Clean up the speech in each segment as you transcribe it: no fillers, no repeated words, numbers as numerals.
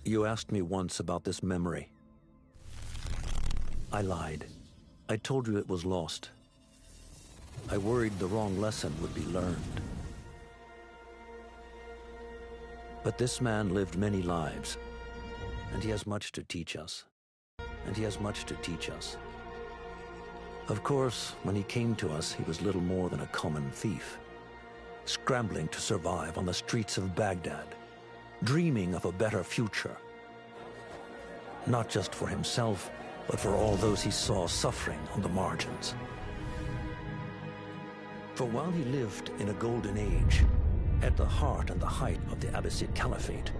You asked me once about this memory. I lied. I told you it was lost. I worried the wrong lesson would be learned. But this man lived many lives, and he has much to teach us. And he has much to teach us. Of course, when he came to us, he was little more than a common thief, scrambling to survive on the streets of Baghdad, dreaming of a better future. Not just for himself, but for all those he saw suffering on the margins. For while he lived in a golden age, at the heart and the height of the Abbasid Caliphate,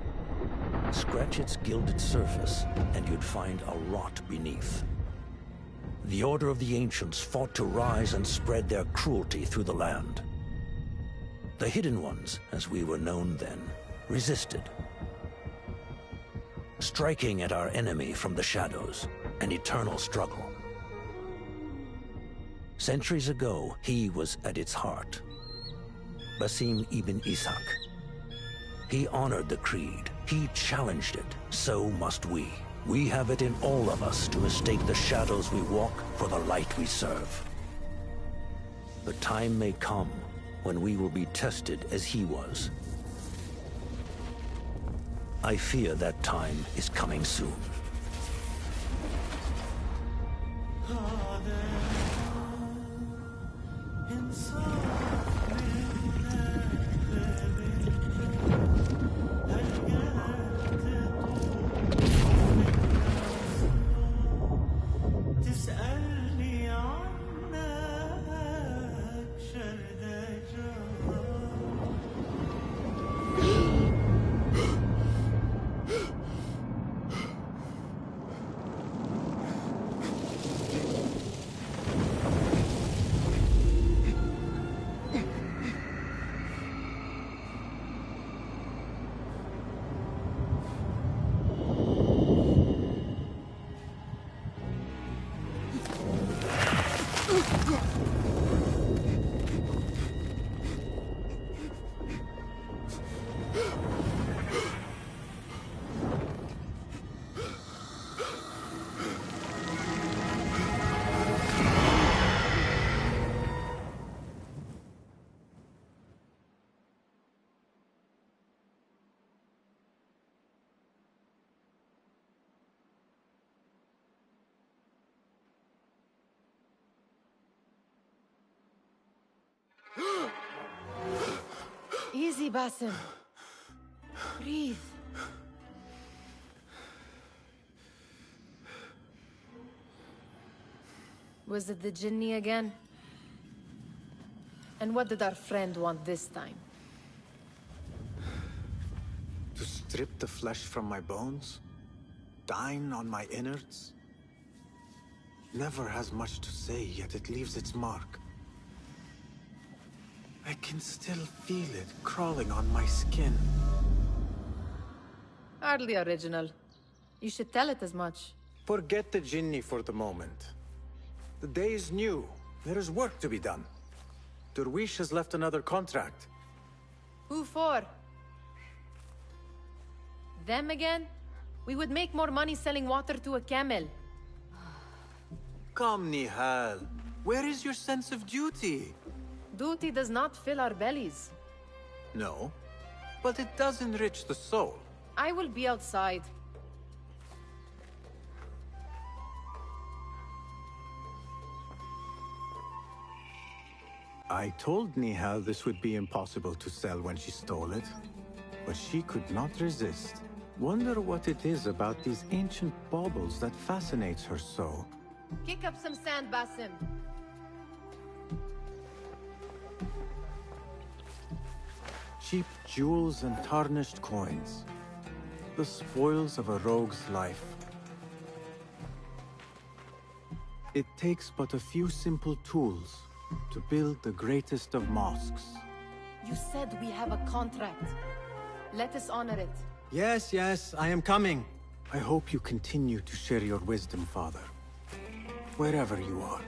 scratch its gilded surface and you'd find a rot beneath. The Order of the Ancients fought to rise and spread their cruelty through the land. The Hidden Ones, as we were known then, resisted, striking at our enemy from the shadows, an eternal struggle. Centuries ago, he was at its heart, Basim ibn Ishaq. He honored the creed, he challenged it, so must we. We have it in all of us to mistake the shadows we walk for the light we serve. The time may come when we will be tested as he was. I fear that time is coming soon. Easy, Basim. Breathe. Was it the Jinni again? And what did our friend want this time? To strip the flesh from my bones? Dine on my innards? Never has much to say, yet it leaves its mark. I can still feel it crawling on my skin. Hardly original. You should tell it as much. Forget the Jinni for the moment. The day is new. There is work to be done. Derwish has left another contract. Who for? Them again? We would make more money selling water to a camel. Come, Nihal. Where is your sense of duty? Duty does not fill our bellies. No, but it does enrich the soul. I will be outside. I told Nihal this would be impossible to sell when she stole it, but she could not resist. Wonder what it is about these ancient baubles that fascinates her so. Kick up some sand, Basim. Cheap jewels and tarnished coins. The spoils of a rogue's life. It takes but a few simple tools to build the greatest of mosques. You said we have a contract. Let us honor it. Yes, yes, I am coming. I hope you continue to share your wisdom, Father. Wherever you are.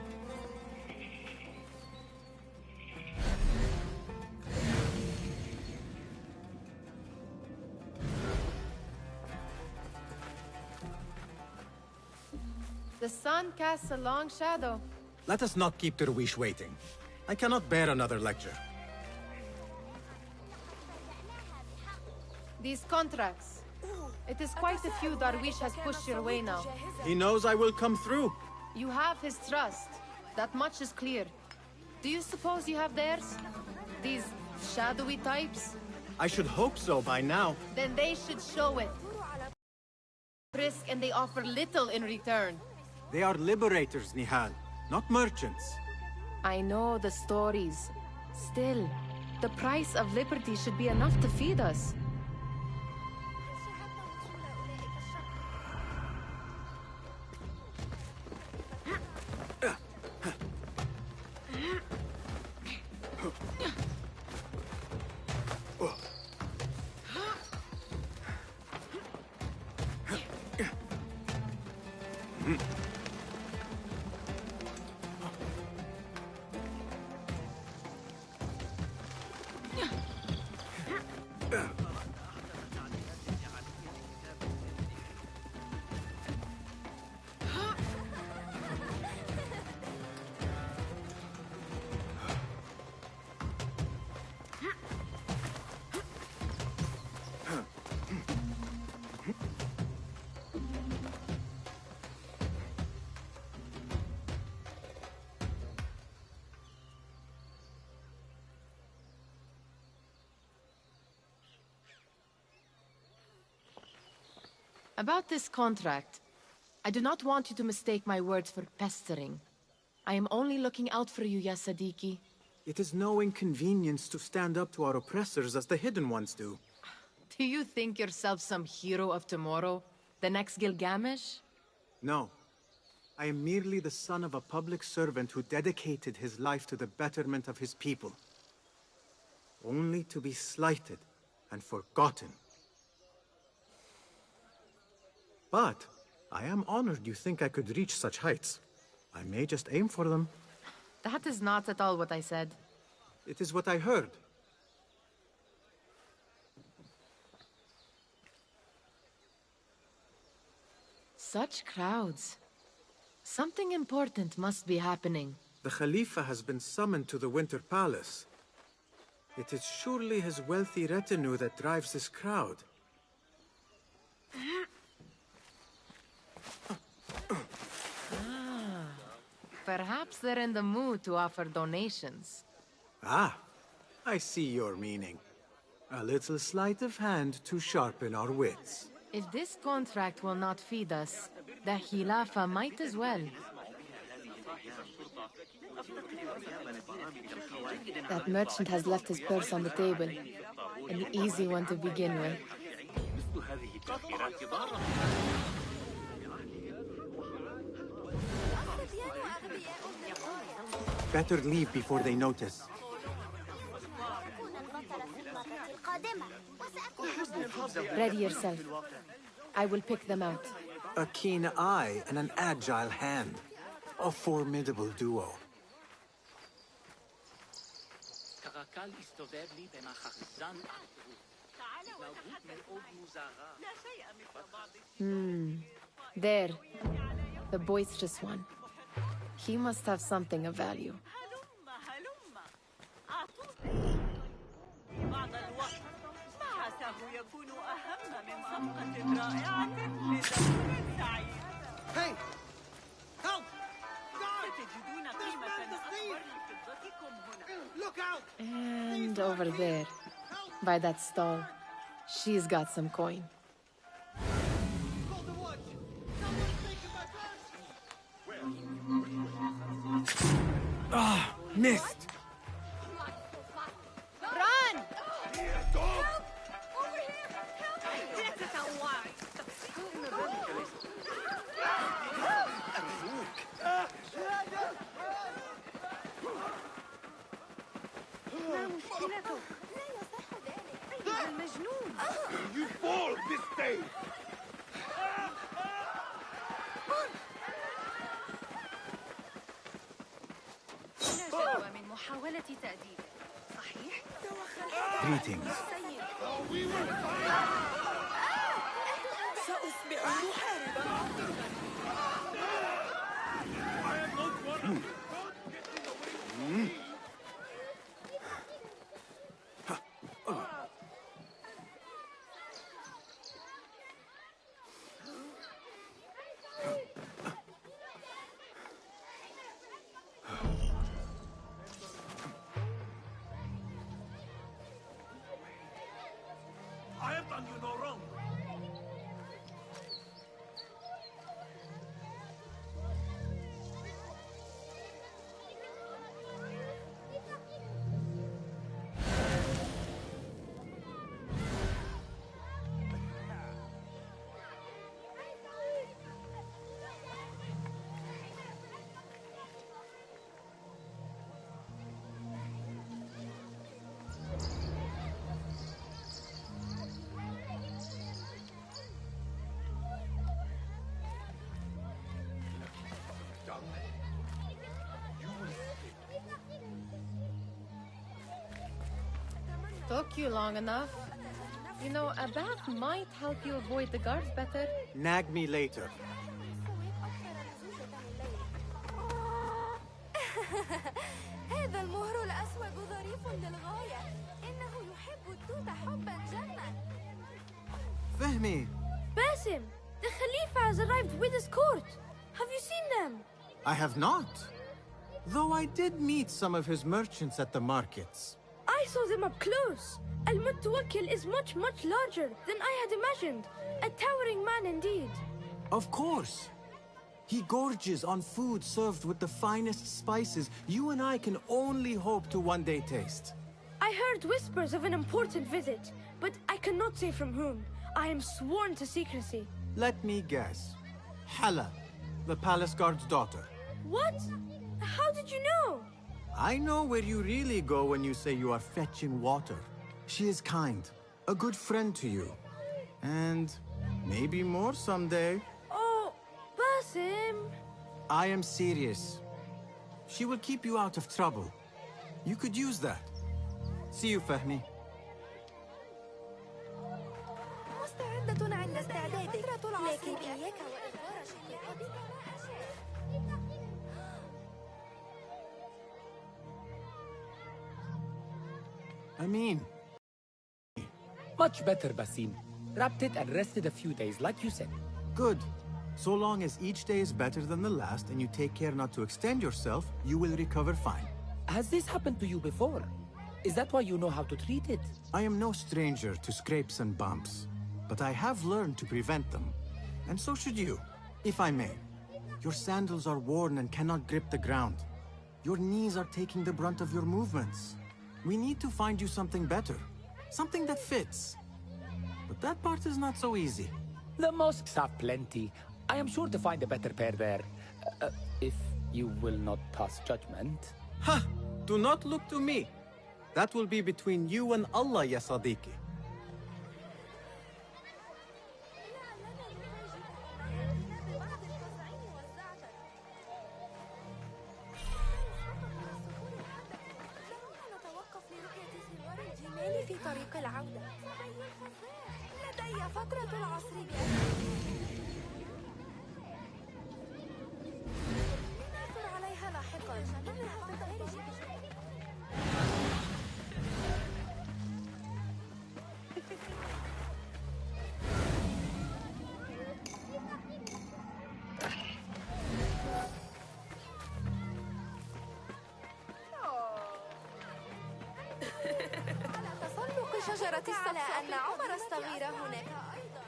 The sun casts a long shadow. Let us not keep Derwish waiting. I cannot bear another lecture. These contracts. It is quite a few Darwish has pushed your way now. He knows I will come through. You have his trust. That much is clear. Do you suppose you have theirs? These shadowy types? I should hope so by now. Then they should show it. Risk and they offer little in return. They are liberators, Nihal, not merchants. I know the stories. Still, the price of liberty should be enough to feed us. About this contract, I do not want you to mistake my words for pestering. I am only looking out for you, ya Sadiki. It is no inconvenience to stand up to our oppressors as the Hidden Ones do. Do you think yourself some hero of tomorrow? The next Gilgamesh? No. I am merely the son of a public servant who dedicated his life to the betterment of his people. Only to be slighted and forgotten. But I am honored you think I could reach such heights. I may just aim for them. That is not at all what I said. It is what I heard. Such crowds. Something important must be happening. The Khalifa has been summoned to the Winter Palace. It is surely his wealthy retinue that drives this crowd. Perhaps they're in the mood to offer donations. Ah, I see your meaning. A little sleight of hand to sharpen our wits. If this contract will not feed us, the Khilafa might as well. That merchant has left his purse on the table. An easy one to begin with. Better leave before they notice. Ready yourself. I will pick them out. A keen eye and an agile hand. A formidable duo. There. The boisterous one. He must have something of value. Hey! Help! Look out! And over there, by that stall, she's got some coin. missed! Run! ما مشكلتك؟ لا يصح ذلك أيها المجنون. You fall this day! لا شكوى من محاولة تأديبه. صحيح؟ Greetings. سأصبح محاربا. I have done you no wrong. Took you long enough. You know, a bath might help you avoid the guards better. Nag me later. هذا المهر الأسود ظريف للغاية. إنه يحب التوت حبا جما. Fehmi, Basim, the Khalifa has arrived with his court. Have you seen them? I have not. Though I did meet some of his merchants at the markets. I saw them up close. Al-Mutawakkil is much larger than I had imagined. A towering man indeed. Of course. He gorges on food served with the finest spices you and I can only hope to one day taste. I heard whispers of an important visit, but I cannot say from whom. I am sworn to secrecy. Let me guess. Hala, the palace guard's daughter. What? How did you know? I know where you really go when you say you are fetching water. She is kind, a good friend to you. And maybe more someday. Oh, Basim. I am serious. She will keep you out of trouble. You could use that. See you, Fahmi. مستعدة عند استعدادك، لكن إياك وإخبار شيء. Amin. Much better, Basim. Wrapped it and rested a few days, like you said. Good. So long as each day is better than the last and you take care not to extend yourself, you will recover fine. Has this happened to you before? Is that why you know how to treat it? I am no stranger to scrapes and bumps, but I have learned to prevent them. And so should you, if I may. Your sandals are worn and cannot grip the ground. Your knees are taking the brunt of your movements. We need to find you something better. Something that fits. But that part is not so easy. The mosques have plenty. I am sure to find a better pair there. If you will not pass judgment. Ha! Do not look to me. That will be between you and Allah, ya Sadiqi. في طريق العودة. لدي فترة العصر لنعثر عليها لاحقا. إنها في الخارج. شجرة على أن عمر الصغير هناك أيضا.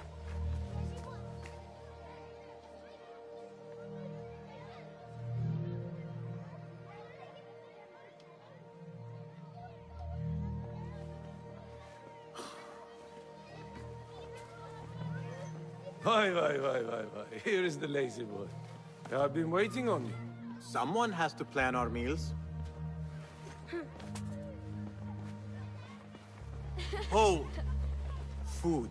Why. Here is the lazy boy. I've been waiting on you. Someone has to plan our meals. Oh, food.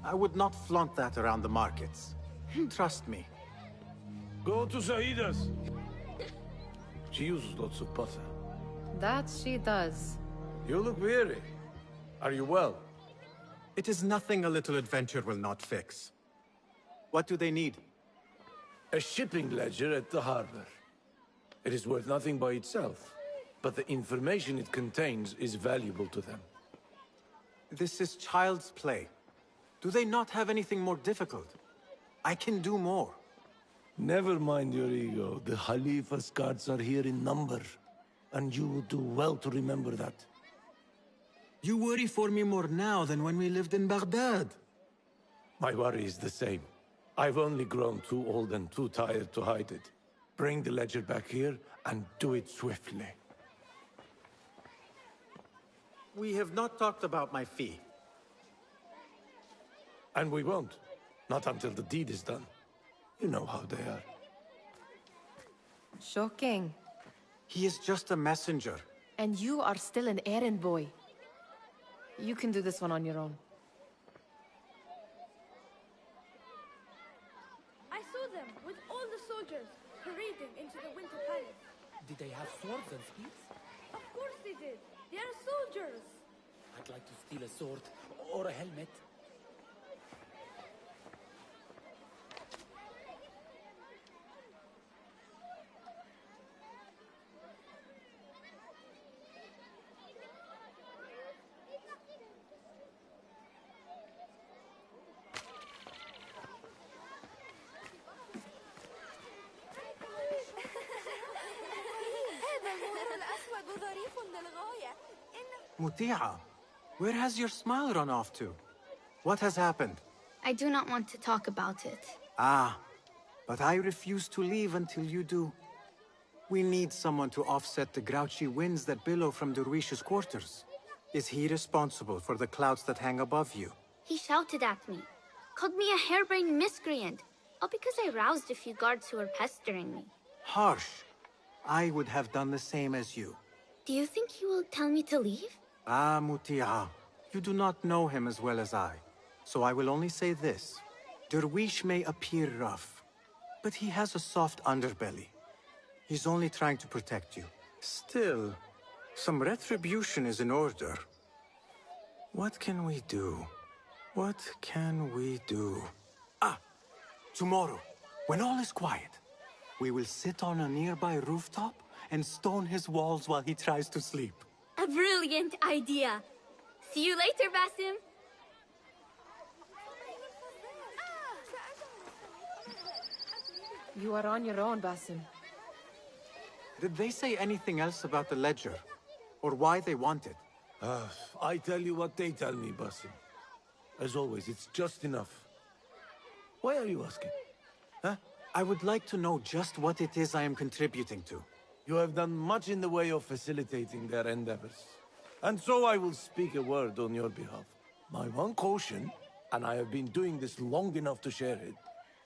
I would not flaunt that around the markets. Trust me. Go to Saida's. She uses lots of butter. That she does. You look weary. Are you well? It is nothing a little adventure will not fix. What do they need? A shipping ledger at the harbor. It is worth nothing by itself, but the information it contains is valuable to them. This is child's play. Do they not have anything more difficult? I can do more. Never mind your ego. The Khalifa's guards are here in number, and you will do well to remember that. You worry for me more now than when we lived in Baghdad. My worry is the same. I've only grown too old and too tired to hide it. Bring the ledger back here, and do it swiftly. We have not talked about my fee. And we won't. Not until the deed is done. You know how they are. Shocking. He is just a messenger. And you are still an errand boy. You can do this one on your own. I saw them with all the soldiers parading into the Winter Palace. Did they have swords and spears? Of course they did. They are soldiers. I'd like to steal a sword or a helmet. Muti'a, where has your smile run off to? What has happened? I do not want to talk about it. Ah, but I refuse to leave until you do. We need someone to offset the grouchy winds that billow from Derwish's quarters. Is he responsible for the clouds that hang above you? He shouted at me, called me a harebrained miscreant, all because I roused a few guards who were pestering me. Harsh. I would have done the same as you. Do you think he will tell me to leave? Ah, Muti'a, you do not know him as well as I, so I will only say this. Derwish may appear rough, but he has a soft underbelly. He's only trying to protect you. Still, some retribution is in order. What can we do? What can we do? Ah, tomorrow, when all is quiet, we will sit on a nearby rooftop and stone his walls while he tries to sleep. A brilliant idea. See you later, Basim. You are on your own, Basim. Did they say anything else about the ledger? Or why they want it? I tell you what they tell me, Basim. As always, it's just enough. Why are you asking? Huh? I would like to know just what it is I am contributing to. You have done much in the way of facilitating their endeavors. And so I will speak a word on your behalf. My one caution, and I have been doing this long enough to share it,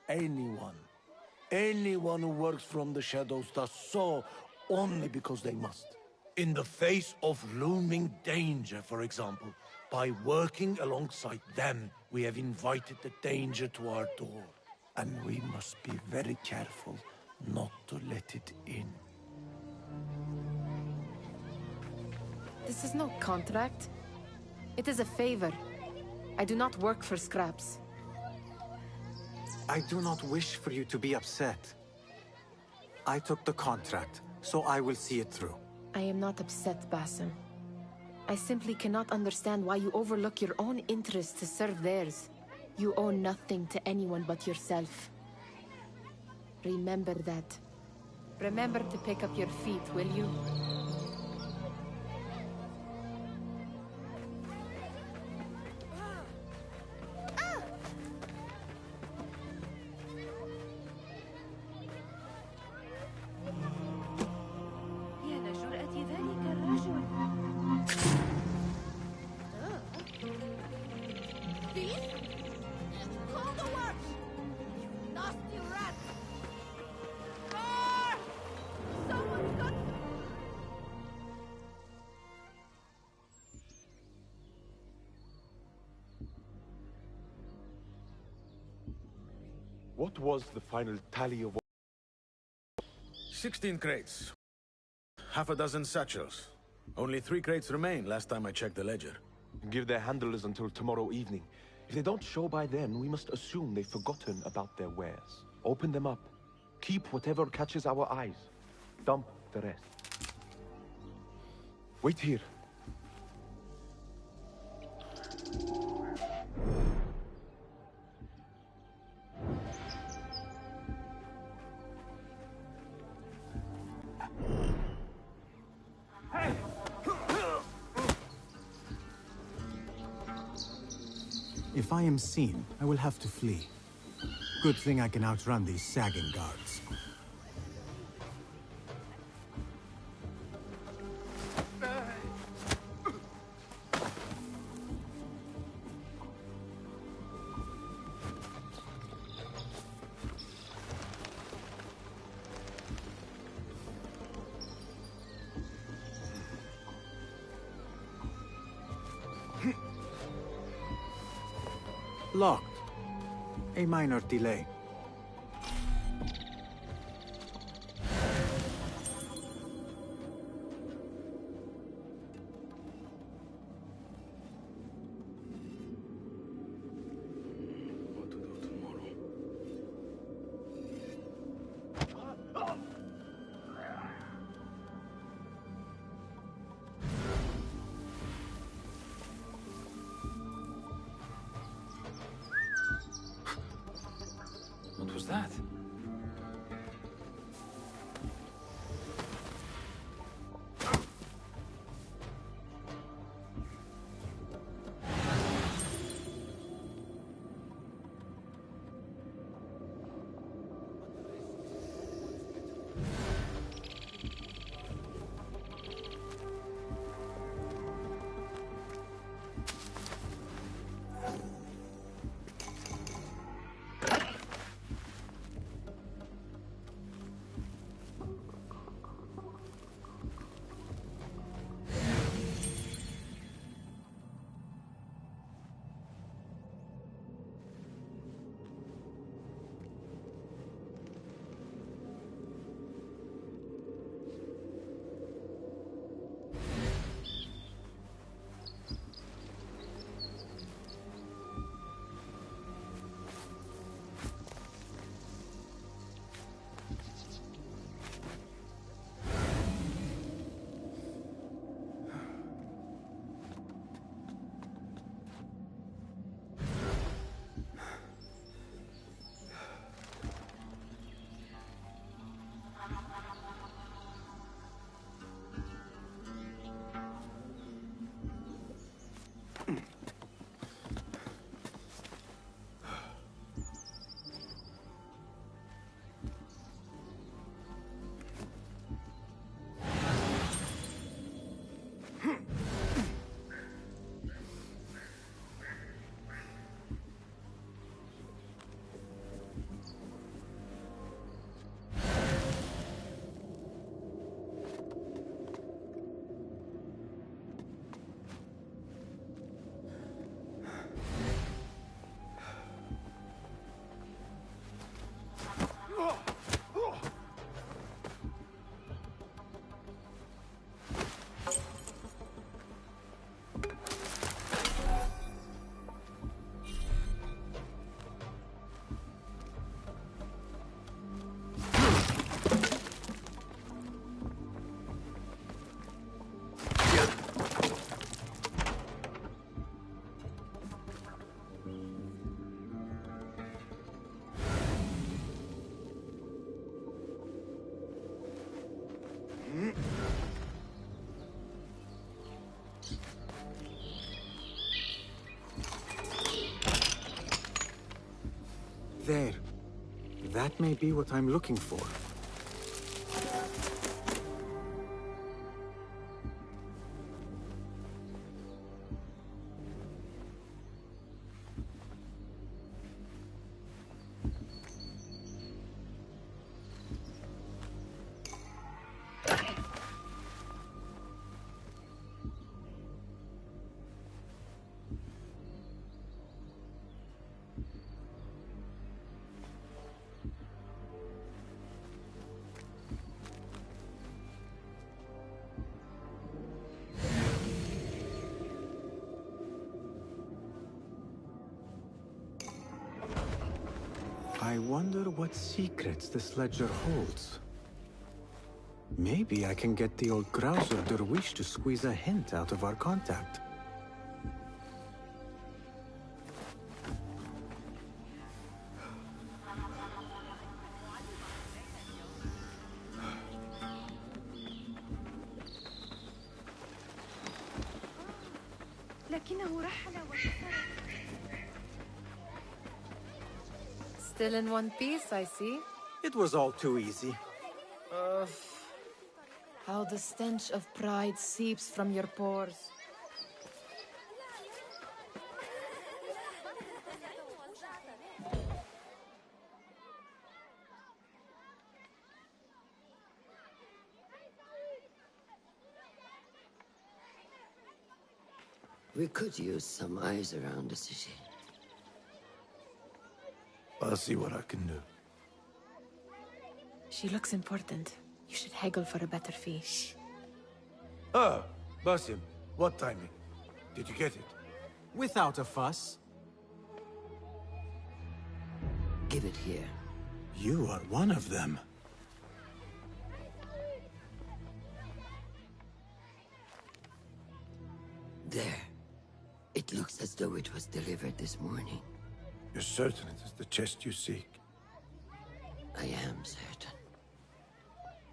anyone who works from the shadows does so only because they must. In the face of looming danger, for example. By working alongside them, we have invited the danger to our door. And we must be very careful not to let it in. This is no contract. It is a favor. I do not work for scraps. I do not wish for you to be upset. I took the contract, so I will see it through. I am not upset, Basim. I simply cannot understand why you overlook your own interests to serve theirs. You owe nothing to anyone but yourself. Remember that. Remember to pick up your feet, will you? What was the final tally of... 16 crates. Half a dozen satchels. Only 3 crates remain last time I checked the ledger. Give their handlers until tomorrow evening. If they don't show by then, we must assume they've forgotten about their wares. Open them up. Keep whatever catches our eyes. Dump the rest. Wait here. If I am seen, I will have to flee. Good thing I can outrun these sagging guards. Locked. A minor delay. What to do tomorrow? What was that? There. That may be what I'm looking for. wonder what secrets this ledger holds. Maybe I can get the old grouser Derwish to squeeze a hint out of our contact. Still in one piece, I see. It was all too easy. How the stench of pride seeps from your pores. We could use some eyes around the city. I'll see what I can do. She looks important. You should haggle for a better fee. Ah, Basim, what timing? Did you get it? Without a fuss. Give it here. You are one of them. There. It looks as though it was delivered this morning. You're certain it is the chest you seek? I am certain.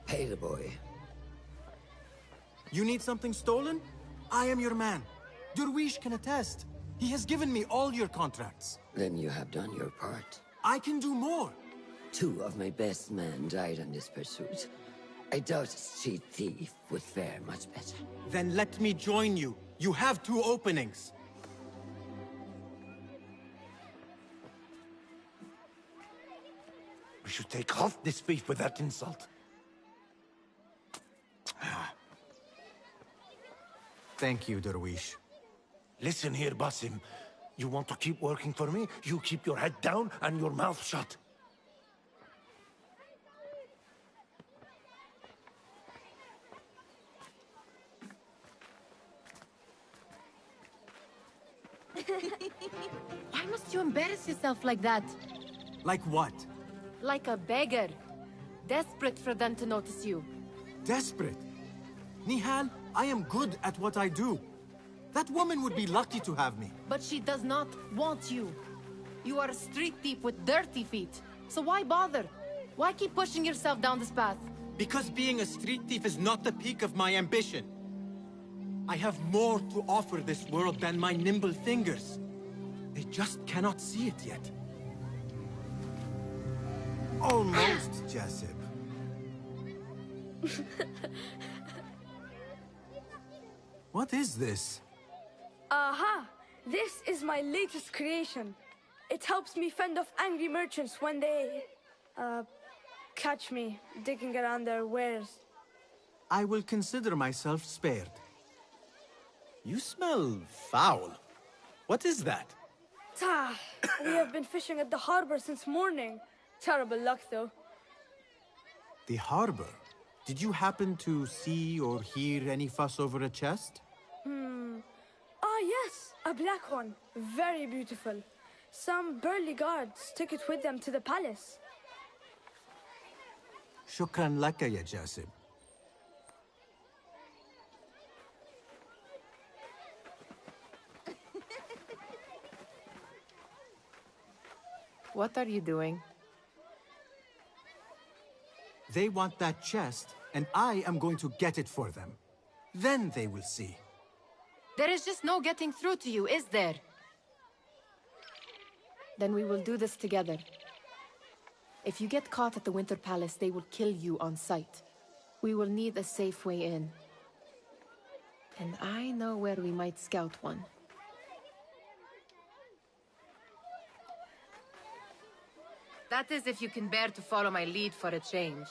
Pay the boy. You need something stolen? I am your man. Derwish can attest. He has given me all your contracts. Then you have done your part. I can do more. 2 of my best men died on this pursuit. I doubt a street thief would fare much better. Then let me join you. You have 2 openings. We should take half this beef with that insult. Thank you, Derwish. Listen here, Basim. You want to keep working for me? You keep your head down and your mouth shut. Why must you embarrass yourself like that? Like what? Like a beggar. Desperate for them to notice you. Desperate? Nihal, I am good at what I do. That woman would be lucky to have me. But she does not want you. You are a street thief with dirty feet. So why bother? Why keep pushing yourself down this path? Because being a street thief is not the peak of my ambition. I have more to offer this world than my nimble fingers. They just cannot see it yet. Almost, Jessup. What is this? Aha! This is my latest creation. It helps me fend off angry merchants when they... catch me digging around their wares. I will consider myself spared. You smell foul. What is that? We have been fishing at the harbor since morning. Terrible luck, though. The harbor? Did you happen to see or hear any fuss over a chest? Ah, yes, a black one. Very beautiful. Some burly guards took it with them to the palace. Shukran laka, ya Jasib. What are you doing? They want that chest, and I am going to get it for them. Then they will see. There is just no getting through to you, is there? Then we will do this together. If you get caught at the Winter Palace, they will kill you on sight. We will need a safe way in. And I know where we might scout one. That is if you can bear to follow my lead for a change.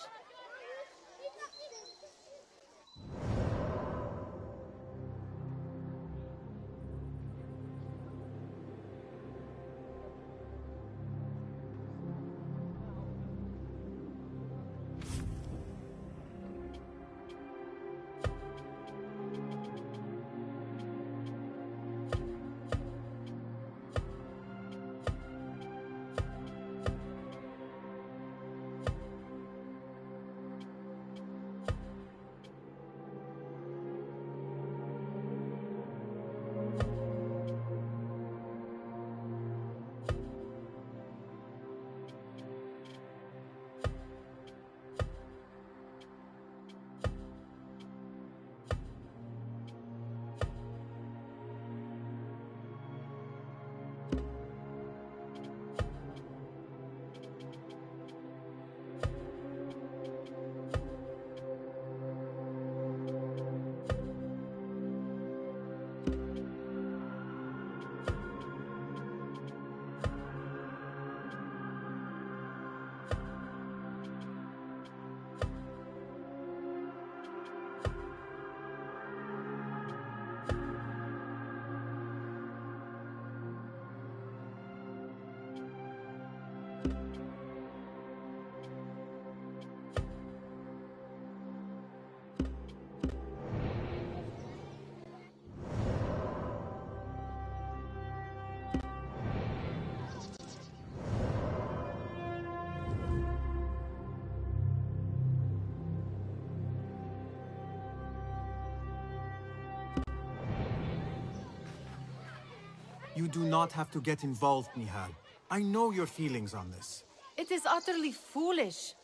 You do not have to get involved, Nihal. I know your feelings on this. It is utterly foolish.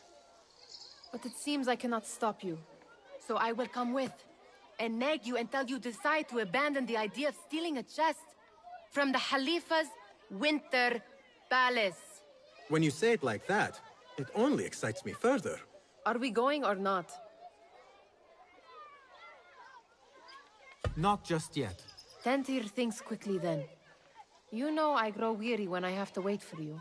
But it seems I cannot stop you. So I will come with, and nag you until you decide to abandon the idea of stealing a chest from the Khalifa's winter palace. When you say it like that, it only excites me further. Are we going or not? Not just yet. Tend to your things quickly then. You know I grow weary when I have to wait for you.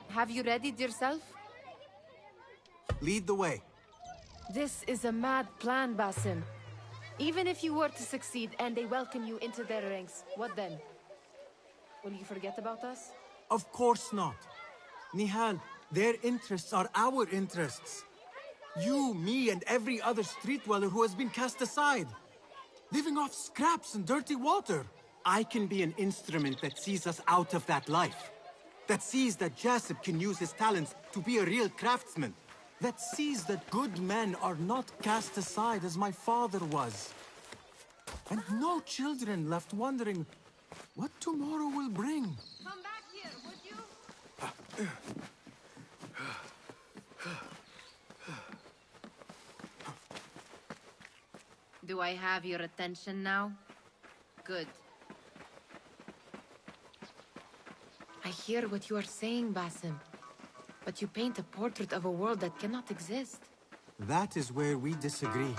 Have you readied yourself? Lead the way. This is a mad plan, Basim. Even if you were to succeed and they welcome you into their ranks, what then? Will you forget about us? Of course not. Nihal, their interests are our interests. You, me, and every other street dweller who has been cast aside. Living off scraps and dirty water. I can be an instrument that sees us out of that life. That sees that Jasip can use his talents to be a real craftsman. That sees that good men are not cast aside as my father was. And no children left wondering what tomorrow will bring. Come back here, would you? Do I have your attention now? Good. I hear what you are saying, Basim. But you paint a portrait of a world that cannot exist. That is where we disagree.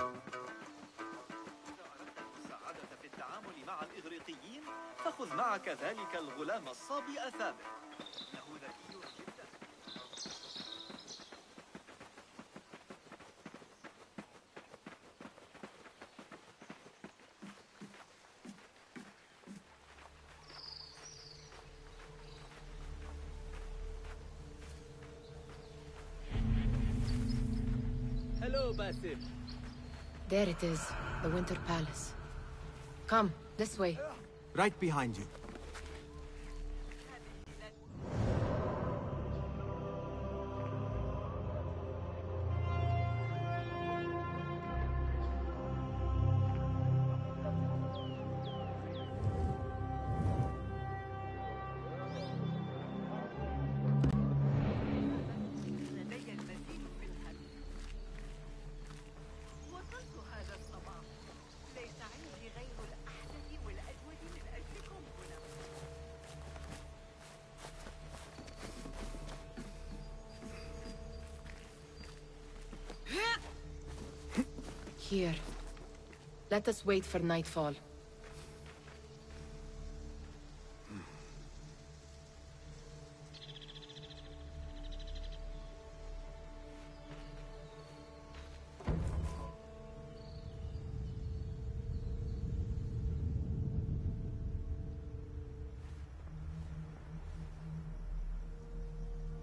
Hello, Basim. There it is, the Winter Palace. Come, this way. Right behind you. Here. Let us wait for nightfall.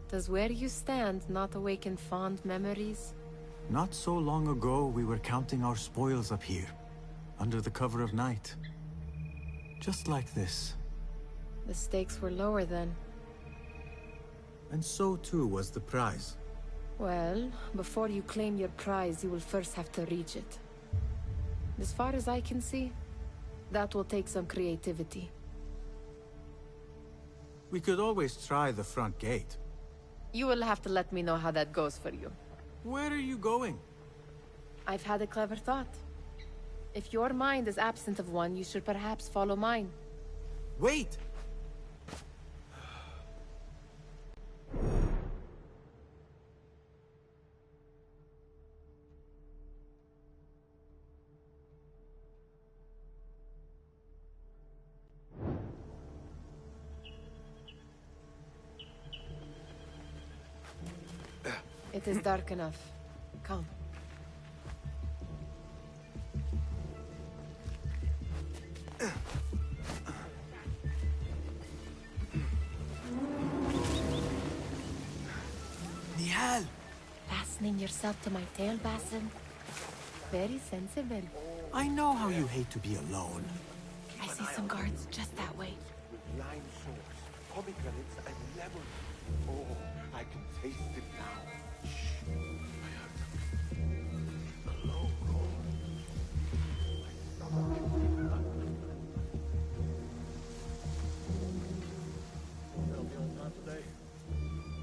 Does where you stand not awaken fond memories? Not so long ago, we were counting our spoils up here, under the cover of night. Just like this. The stakes were lower then. And so too was the prize. Well, before you claim your prize, you will first have to reach it. As far as I can see, that will take some creativity. We could always try the front gate. You will have to let me know how that goes for you. Where are you going? I've had a clever thought. If your mind is absent of one, you should perhaps follow mine. Wait! It is dark enough. Come. fastening yourself to my tail, Basim? Very sensible. I know how you hate to be alone. I see some guards just that way. With lime sauce, pomegranates, and lemon. Oh, I can taste it now. Shh. I heard something. A low roar. My stomach is giving up. They'll be on time today.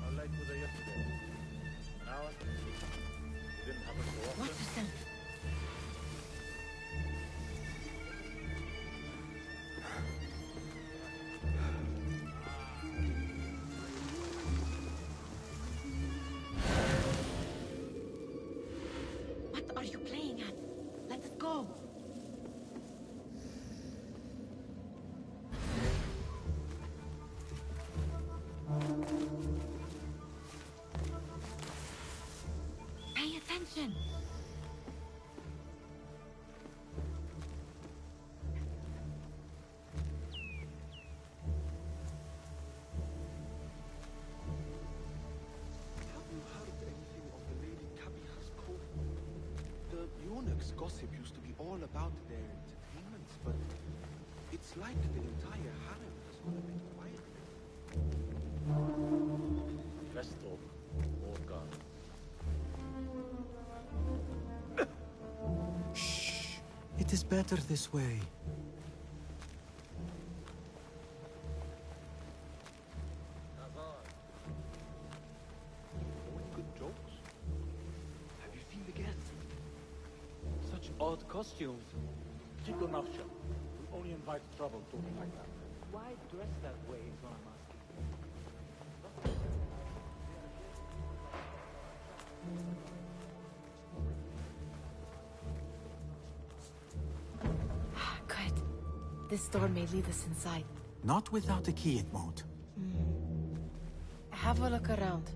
How late were they yesterday? An hour? We didn't have it so often. Watch yourself. What are you playing at? Let it go. Pay attention. Have you heard anything of the Lady Kabiha's court? The eunuchs' gossip used to be all about their entertainments, but it's like the entire harem has gone a bit quiet. Less talk, more gun. Shh. It is better this way. Knowing good jokes? Have you seen the guests? Such odd costumes. Keep your mouth shut. We only invite trouble talking like that. Why dress that way is what I'm asking. Good. This door may lead us inside. Not without a key, it won't. Have a look around.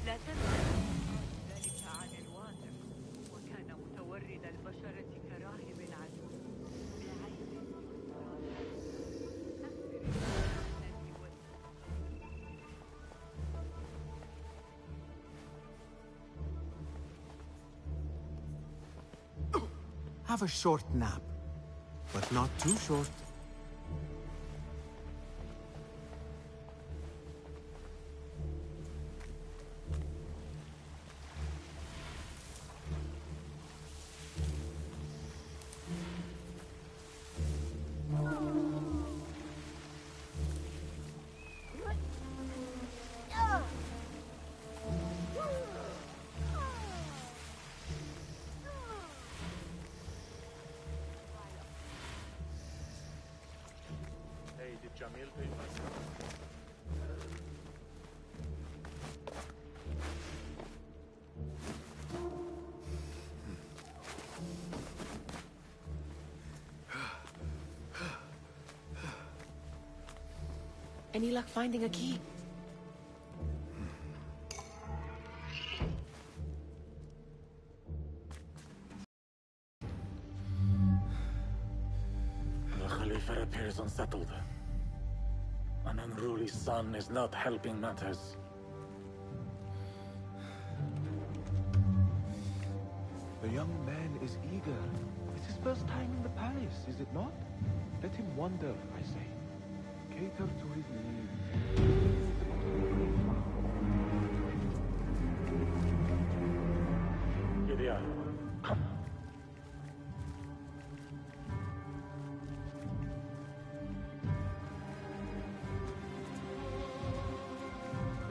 لا تنسى ذلك عن الواثق وكان متورد البشرة كراهب العدو بعين Have a short nap, but not too short. Hey, did Jamil pay my Any luck finding a key? The Khalifa appears unsettled. An unruly son is not helping matters. The young man is eager. It's his first time in the palace, is it not? Let him wander, I say. Cater to his needs. Gideon, come.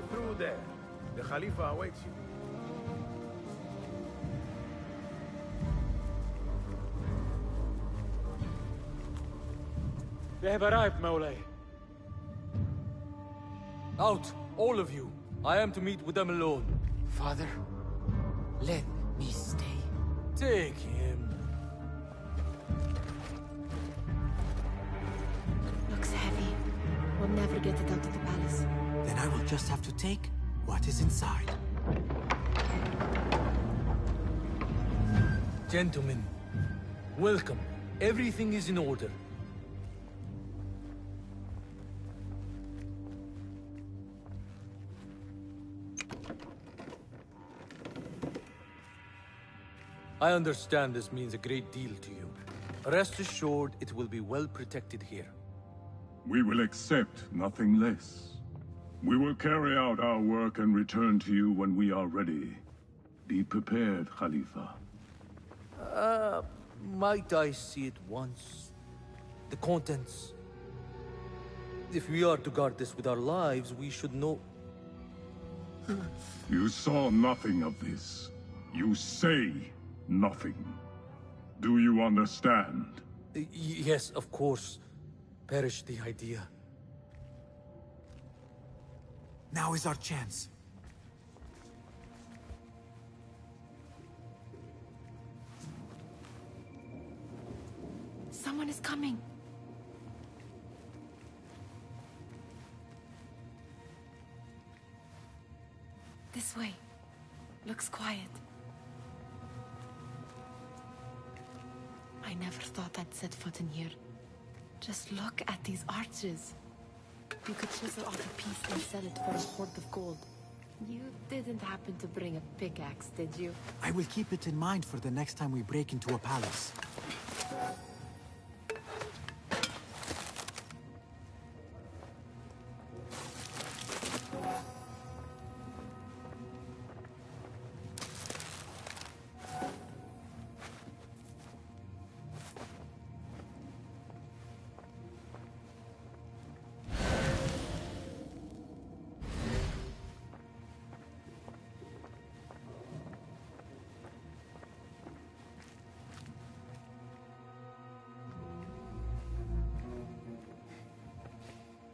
Through there. The Khalifa awaits you. They have arrived, Mawlay. Out, all of you. I am to meet with them alone. Father, let me stay. Take him. Looks heavy. We'll never get it out of the palace. Then I will just have to take what is inside. Gentlemen, welcome. Everything is in order. I understand this means a great deal to you. Rest assured, it will be well protected here. We will accept nothing less. We will carry out our work and return to you when we are ready. Be prepared, Khalifa. Might I see it once? The contents. If we are to guard this with our lives, we should know... You saw nothing of this. You say nothing. Do you understand? Yes, of course. Perish the idea. Now is our chance. Someone is coming. This way. Looks quiet. I never thought I'd set foot in here. Just look at these arches. You could chisel off a piece and sell it for a hoard of gold. You didn't happen to bring a pickaxe, did you? I will keep it in mind for the next time we break into a palace.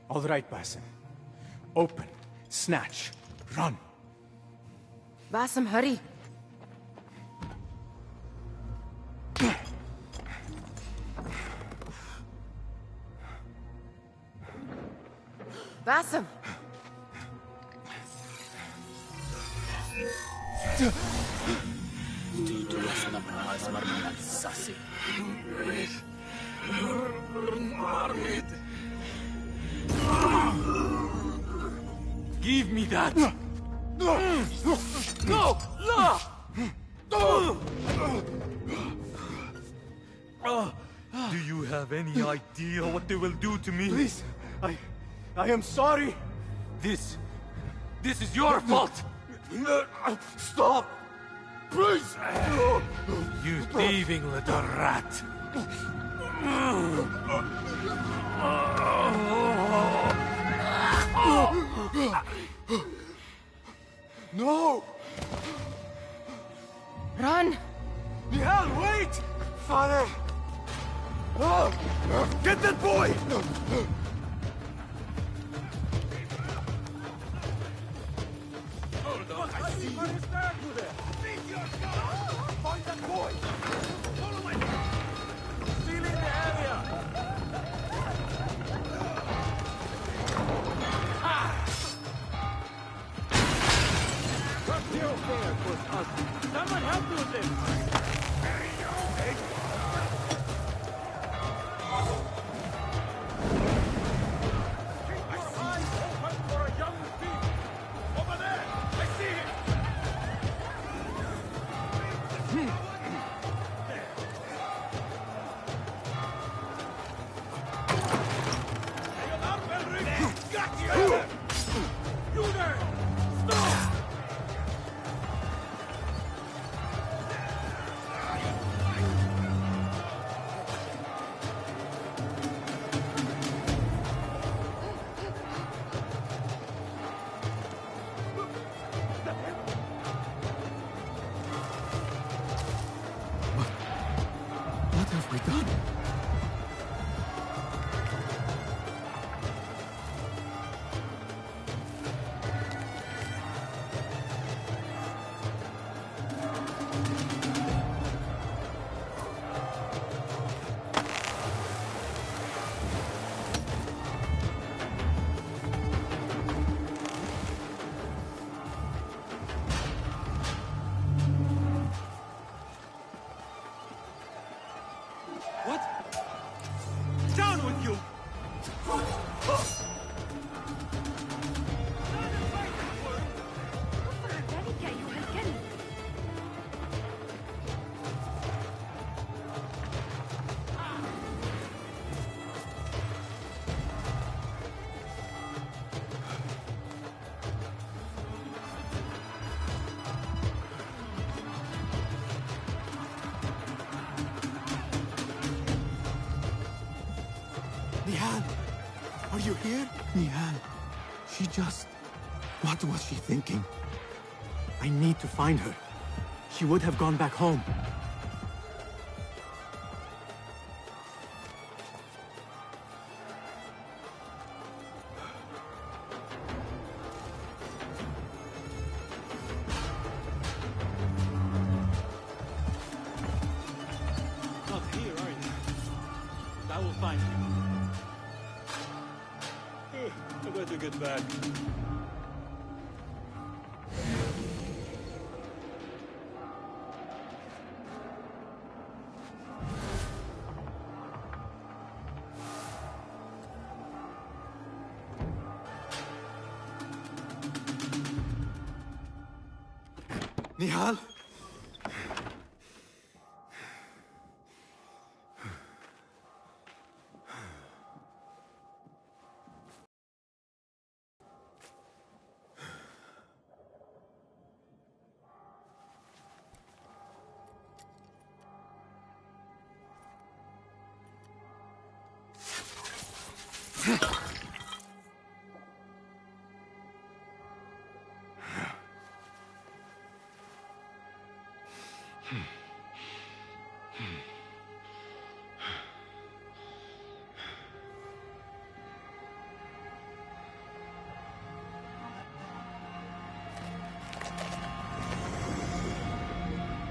All right, Basim. Open, snatch, run. Basim, hurry. Basim! Give me that! No! No! Do you have any idea what they will do to me? Please, I am sorry. This is your fault! Stop! Please! You thieving little rat! No! Run! Nihal, wait! Father! Get that boy! I see you. Find that boy! Follow my... Seal in the area! What have we done? What? Down with you! ذلك أيها الكلب. Nihal! Are you here? Nihal, she just... What was she thinking? I need to find her. She would have gone back home. Not here, are you? I will find you. I better get back. Nihal?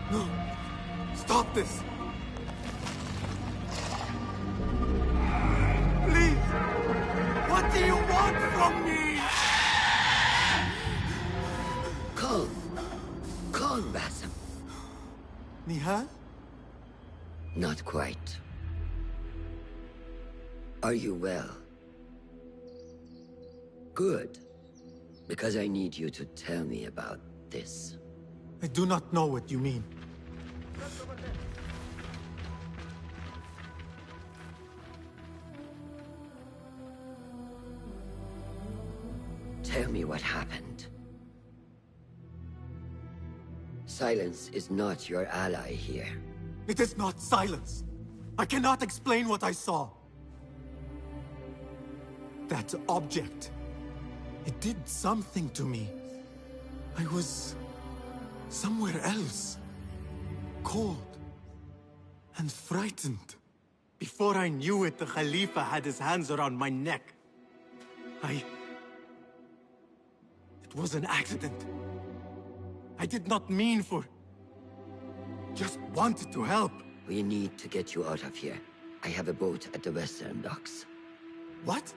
No! Stop this! Please! What do you want from me? Calm. Calm, Basim. Nihal? Not quite. Are you well? Good. Because I need you to tell me about this. I do not know what you mean. Tell me what happened. Silence is not your ally here. It is not silence. I cannot explain what I saw. That object. It did something to me. I was somewhere else. Cold. And frightened. Before I knew it, the Khalifa had his hands around my neck. It was an accident. I did not mean for... Just wanted to help. We need to get you out of here. I have a boat at the western docks. What?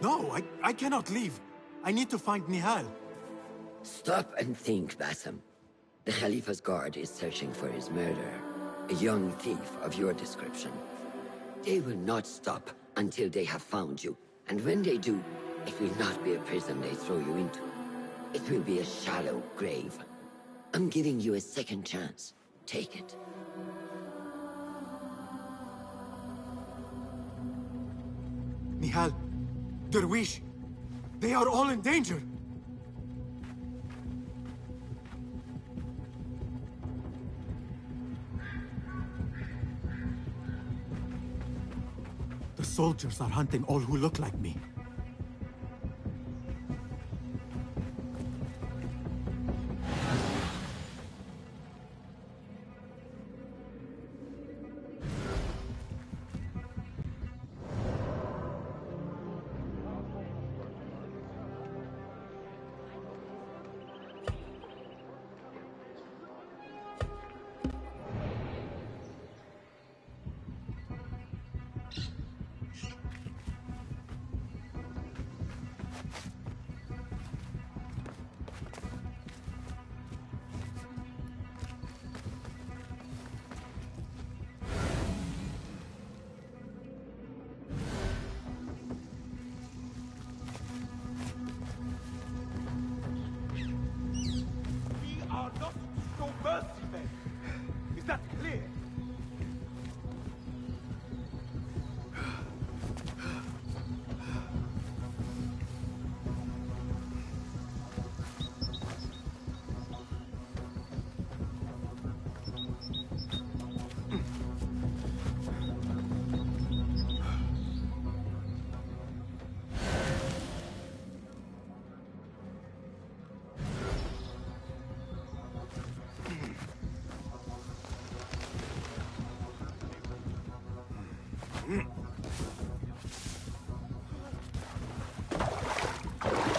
No, I cannot leave. I need to find Nihal. Stop and think, Basim. The Khalifa's guard is searching for his murderer. A young thief of your description. They will not stop until they have found you. And when they do, it will not be a prison they throw you into. It will be a shallow grave. I'm giving you a second chance Take it. Nihal, Derwish, they are all in danger. The soldiers are hunting all who look like me.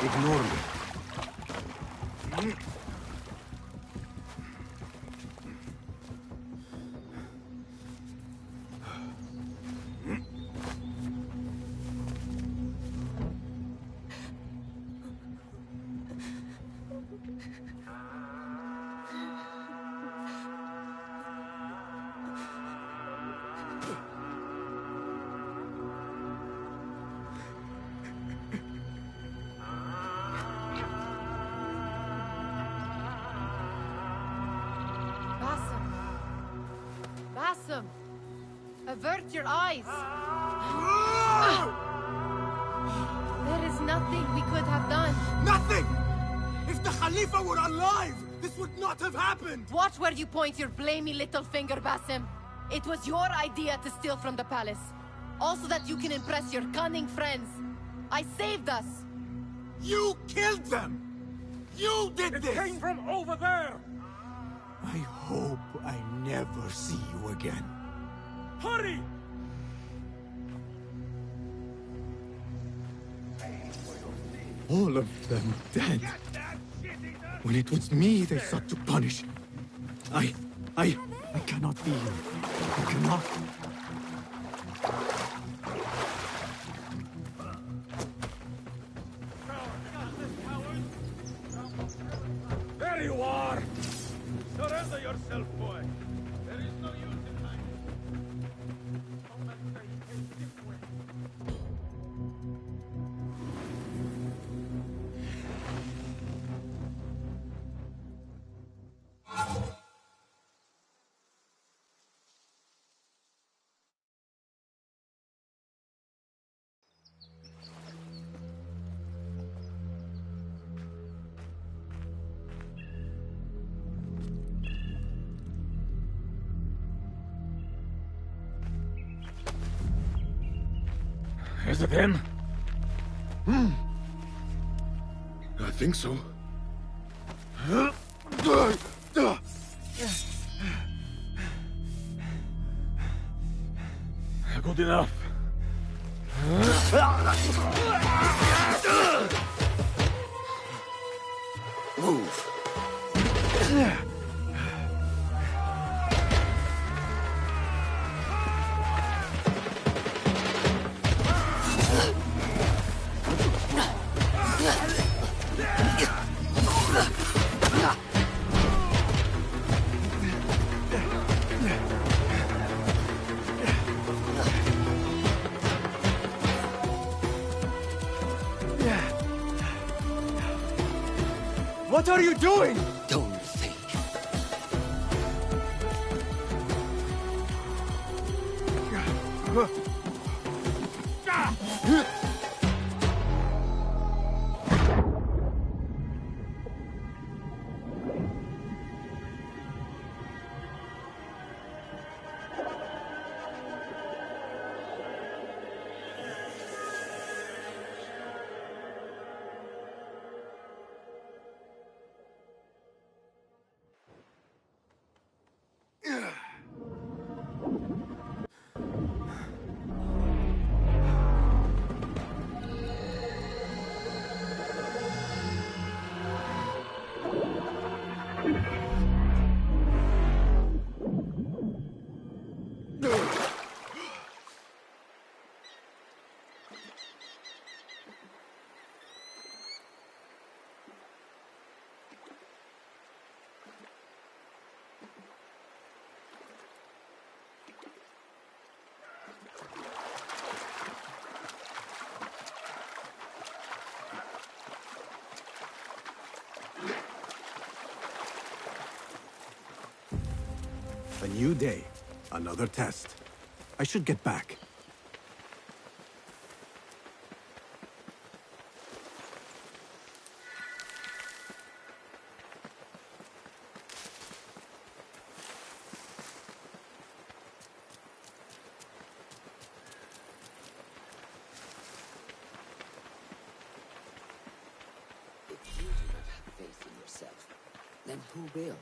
Ignore me. Basim! Avert your eyes! There is nothing we could have done. Nothing! If the Khalifa were alive, this would not have happened! Watch where you point your blamey little finger, Basim. It was your idea to steal from the palace. Also that you can impress your cunning friends. I saved us! You killed them! You did this! It came from over there! I hope I never see you again. Hurry! All of them dead. When it was me they sought to punish. I cannot be here. I cannot. There you are! Surrender yourself, boy. There is no use in hiding. Is it him? I think so. Good enough. Move. What are you doing? Don't think. A new day, another test. I should get back. If you do not have faith in yourself, then who will?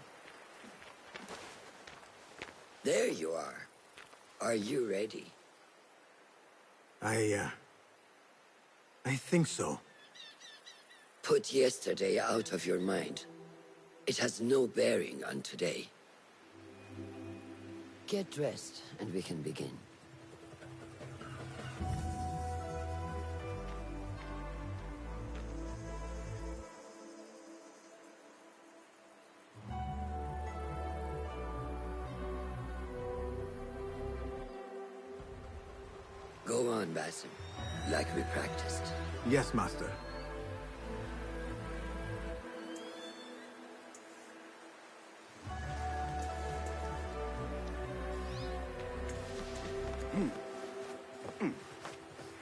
There you are. Are you ready? I think so. Put yesterday out of your mind. It has no bearing on today. Get dressed, and we can begin. Go on, Basim, like we practiced. Yes, Master.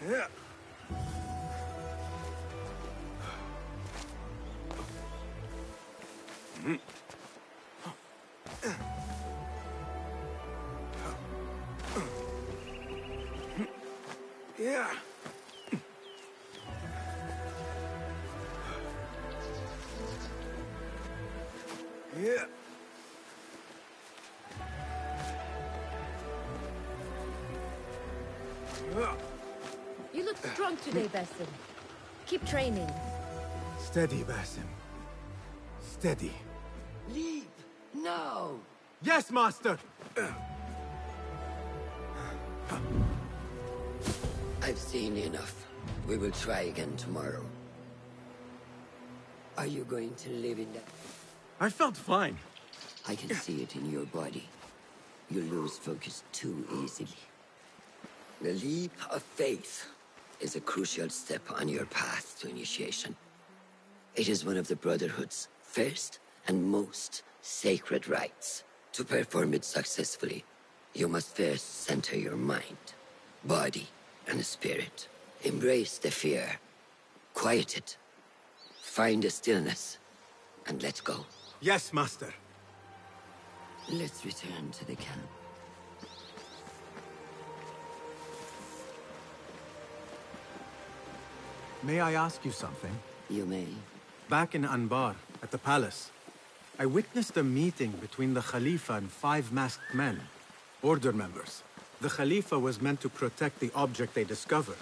Yeah. Yeah. Yeah. You look strong today, Basim. Keep training. Steady, Basim. Steady. Leap! Now! Yes, Master! I've seen enough. We will try again tomorrow. Are you going to live in that? I felt fine. I can see it in your body. You lose focus too easily. The leap of faith is a crucial step on your path to initiation. It is one of the Brotherhood's first and most sacred rites. To perform it successfully, you must first center your mind, body, and spirit. Embrace the fear. Quiet it. Find a stillness, and let go. Yes, Master. Let's return to the camp. May I ask you something? You may. Back in Anbar, at the palace, I witnessed a meeting between the Khalifa and 5 masked men, order members. The Khalifa was meant to protect the object they discovered,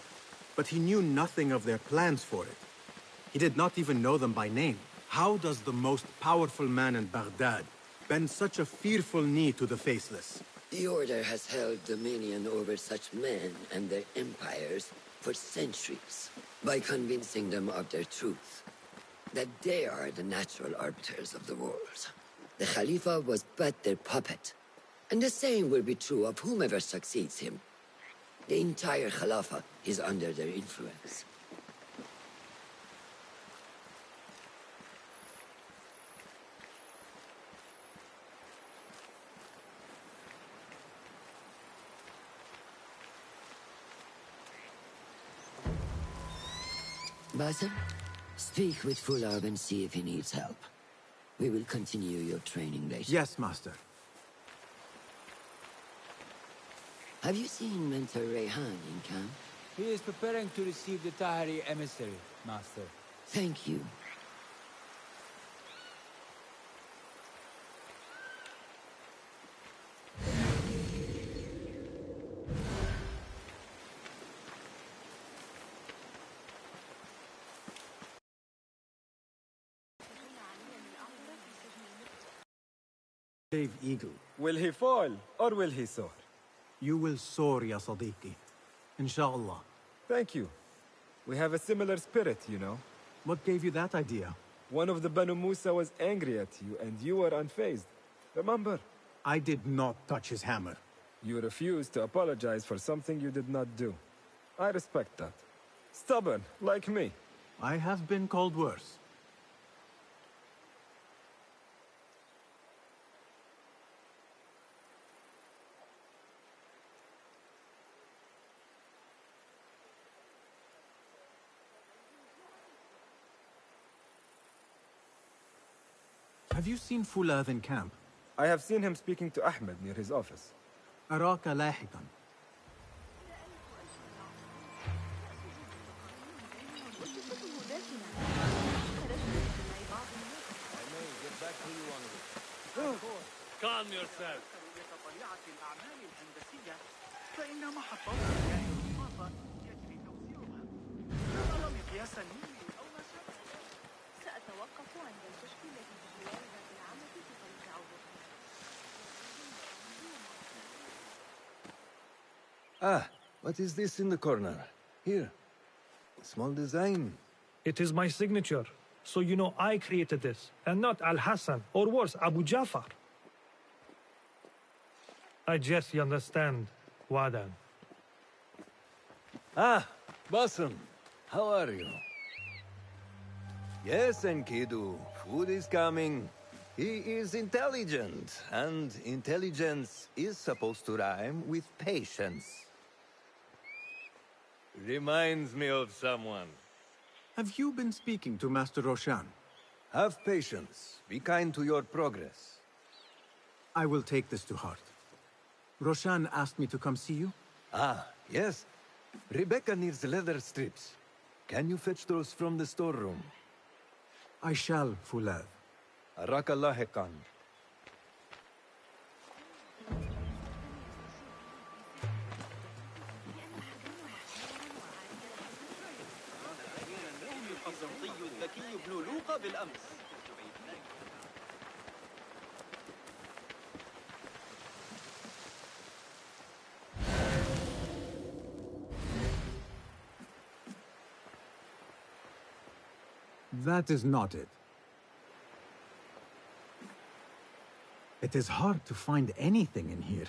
but he knew nothing of their plans for it. He did not even know them by name. How does the most powerful man in Baghdad bend such a fearful knee to the faceless? The Order has held dominion over such men and their empires for centuries, by convincing them of their truth, that they are the natural arbiters of the world. The Khalifa was but their puppet, and the same will be true of whomever succeeds him. The entire Khalifa is under their influence. Basim, speak with Fulab and see if he needs help. We will continue your training later. Yes, Master. Have you seen Mentor Rayhan in camp? He is preparing to receive the Tahiri emissary, Master. Thank you. Brave eagle. Will he fall, or will he soar? You will soar, ya Sadiqi. Inshallah. Thank you. We have a similar spirit, you know. What gave you that idea? One of the Banu Musa was angry at you, and you were unfazed. Remember? I did not touch his hammer. You refused to apologize for something you did not do. I respect that. Stubborn, like me. I have been called worse. Have you seen Fulad in camp? I have seen him speaking to Ahmed near his office. أراك لاحقا. Calm yourself. Ah, what is this in the corner? Here. Small design. It is my signature. So you know I created this, and not Al-Hassan, or worse, Abu Jafar. I guess you understand, Wadan. Ah, Basim. How are you? Yes, Enkidu. Food is coming. He is intelligent, and intelligence is supposed to rhyme with patience. Reminds me of someone. Have you been speaking to Master Roshan? Have patience. Be kind to your progress. I will take this to heart. Roshan asked me to come see you? Ah, yes. Rebecca needs leather strips. Can you fetch those from the storeroom? I shall, Fulad. Arakallah Hekan. That is not it. It is hard to find anything in here.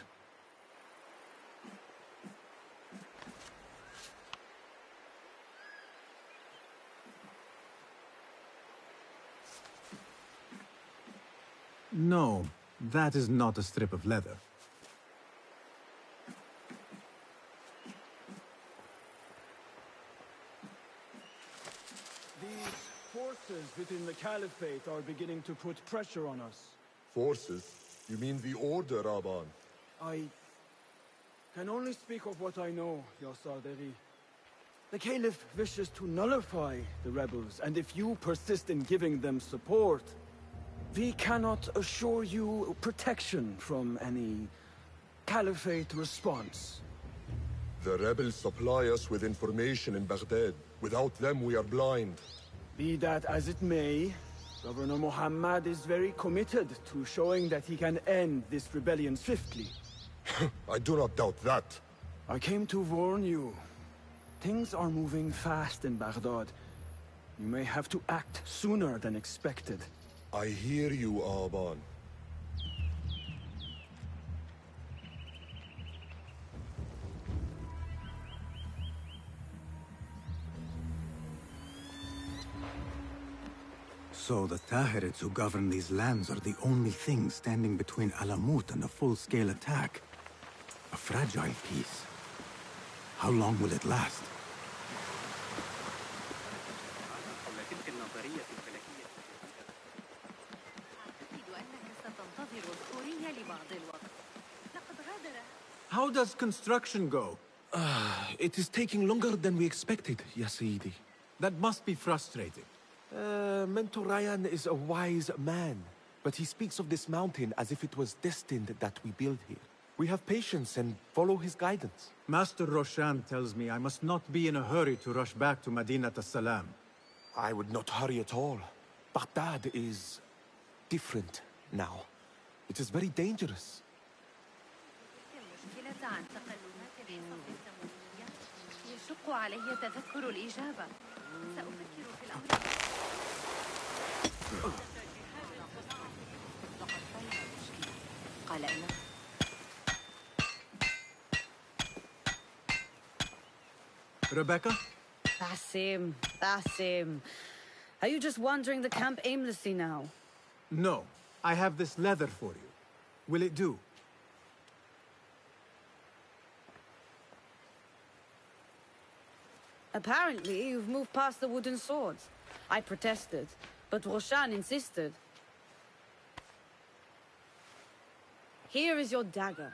No, that is not a strip of leather. These forces within the Caliphate are beginning to put pressure on us. Forces? You mean the Order, Aban? I can only speak of what I know, Ya Sarderi. The Caliph wishes to nullify the rebels, and if you persist in giving them support, we cannot assure you protection from any Caliphate response. The rebels supply us with information in Baghdad. Without them, we are blind. Be that as it may, Governor Muhammad is very committed to showing that he can end this rebellion swiftly. I do not doubt that. I came to warn you. Things are moving fast in Baghdad. You may have to act sooner than expected. I hear you, Aban. So the Tahirids who govern these lands are the only thing standing between Alamut and a full-scale attack. A fragile peace. How long will it last? How does construction go? It is taking longer than we expected, Ya Sayyidi. That must be frustrating. Mentor Ryan is a wise man, but he speaks of this mountain as if it was destined that we build here. We have patience and follow his guidance. Master Roshan tells me I must not be in a hurry to rush back to Madinat as-Salam. I would not hurry at all. Baghdad is different now. It is very dangerous. يشق علي تذكر الإجابة. سأفكر في الأمر. قال إنه Rebecca? ACM. Are you just wandering the camp aimlessly now? No. I have this leather for you. Will it do? Apparently, you've moved past the wooden swords. I protested, but Roshan insisted. Here is your dagger.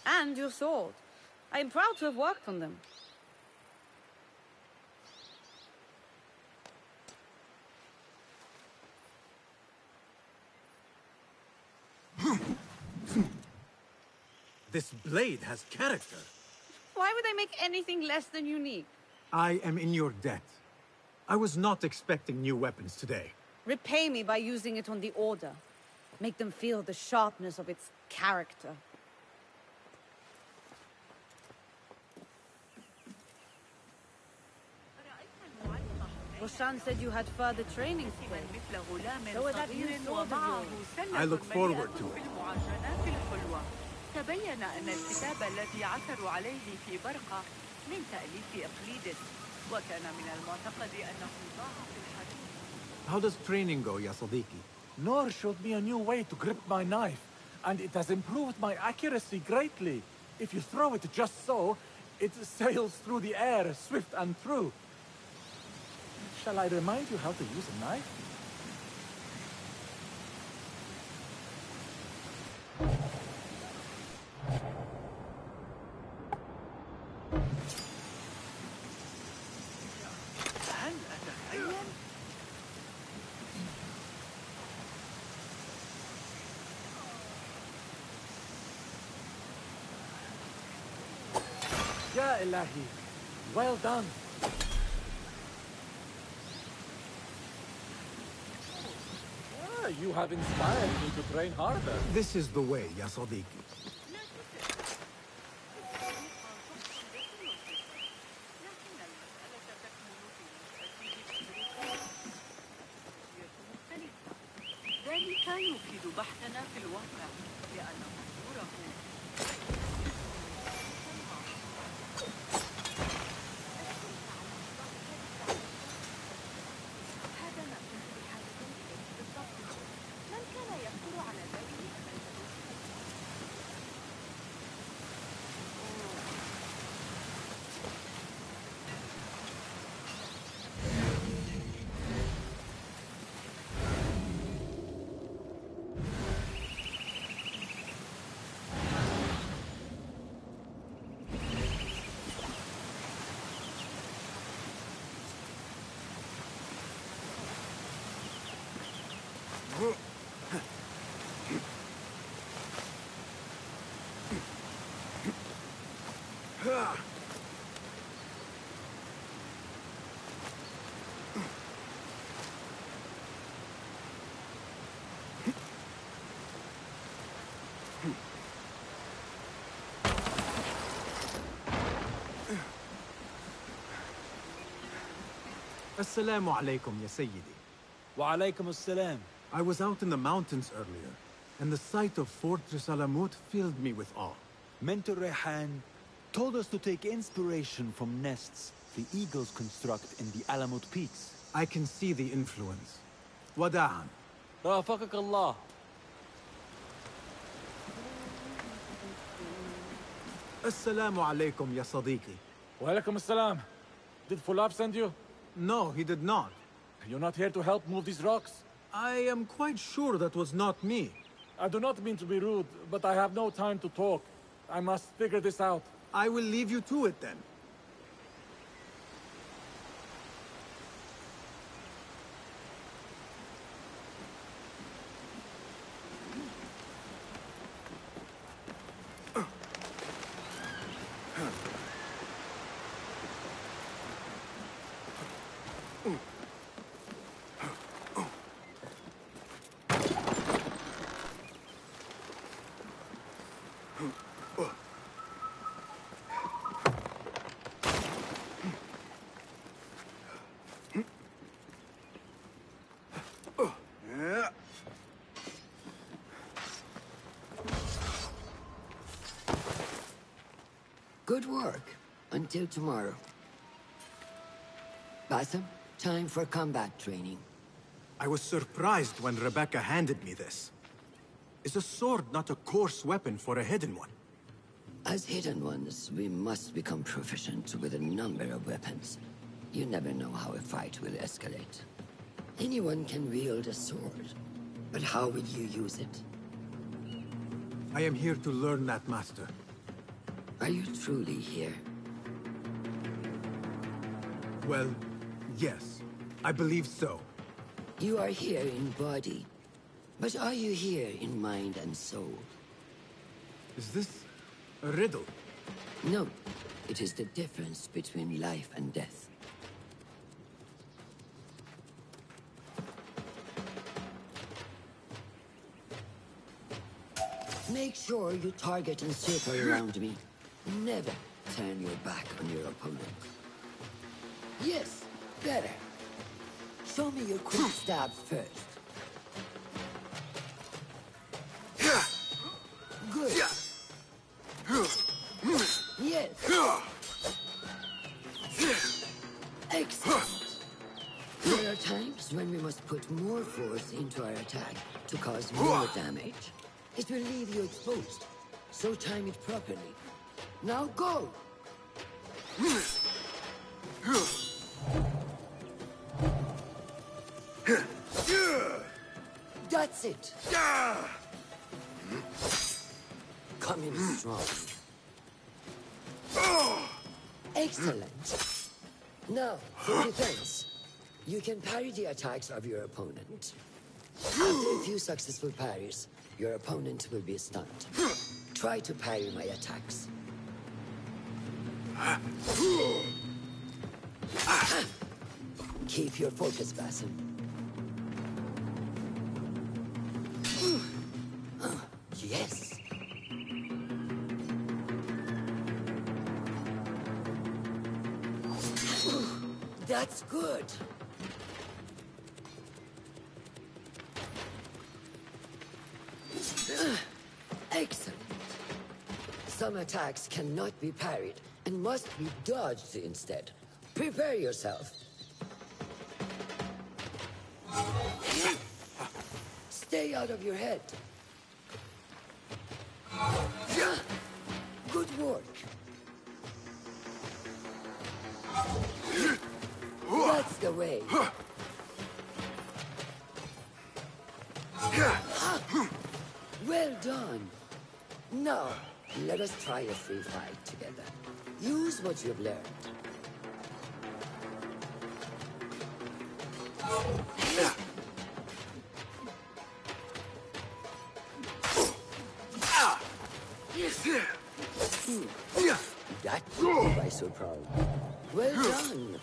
And your sword. I am proud to have worked on them. This blade has character. Why would I make anything less than unique? I am in your debt. I was not expecting new weapons today. Repay me by using it on the Order. Make them feel the sharpness of its character. Roshan said you had further training today. So was that new sword of yours. I look forward to it. تبين أن الكتاب الذي عثروا عليه في برقة من تأليف إقليدس وكان من المعتقد أنه ضاع في الحرب. How does training go, ya Sadiqi? Noor showed me a new way to grip my knife, and it has improved my accuracy greatly. If you throw it just so, it sails through the air, swift and true. Shall I remind you how to use a knife? هل أتخيل؟ Ya Ilahi, well done. You have inspired me to train harder. This is the way, ya Sadiqi. ذلك يفيد بحثنا في الواقع لأن مصدوره Assalamu alaikum, ya Sayyidi. Wa alaikum assalam. I was out in the mountains earlier, and the sight of Fortress Alamut filled me with awe. Mentor Rehan told us to take inspiration from nests the eagles construct in the Alamut peaks. I can see the influence. Wada'an. Rafaqak Allah. Assalamu alaikum, ya Sadiqi. Wa alaikum assalam. Did Fulab send you? No, he did not. You're not here to help move these rocks? I am quite sure that was not me. I do not mean to be rude, but I have no time to talk. I must figure this out. I will leave you to it then. Good work. Until tomorrow. Bassam, time for combat training. I was surprised when Rebecca handed me this. Is a sword not a coarse weapon for a hidden one? As hidden ones, we must become proficient with a number of weapons. You never know how a fight will escalate. Anyone can wield a sword, but how will you use it? I am here to learn that, Master. Are you truly here? Well, yes. I believe so. You are here in body, but are you here in mind and soul? Is this a riddle? No. It is the difference between life and death. Make sure you target and circle around me. Never turn your back on your opponent. Yes, better. Show me your quick stab first. Good. Yes. Excellent. There are times when we must put more force into our attack to cause more damage. It will leave you exposed, so time it properly. Now go! That's it! Come in strong. Excellent. Now, for defense. You can parry the attacks of your opponent. After a few successful parries, your opponent will be stunned. Try to parry my attacks. Keep your focus, Bassam. Yes. That's good. Excellent. Some attacks cannot be parried and must be dodged instead. Prepare yourself. Stay out of your head. Good work. That's the way. Well done. Now, let us try a free fight together. Use what you've learned. That took me by surprise. Well done.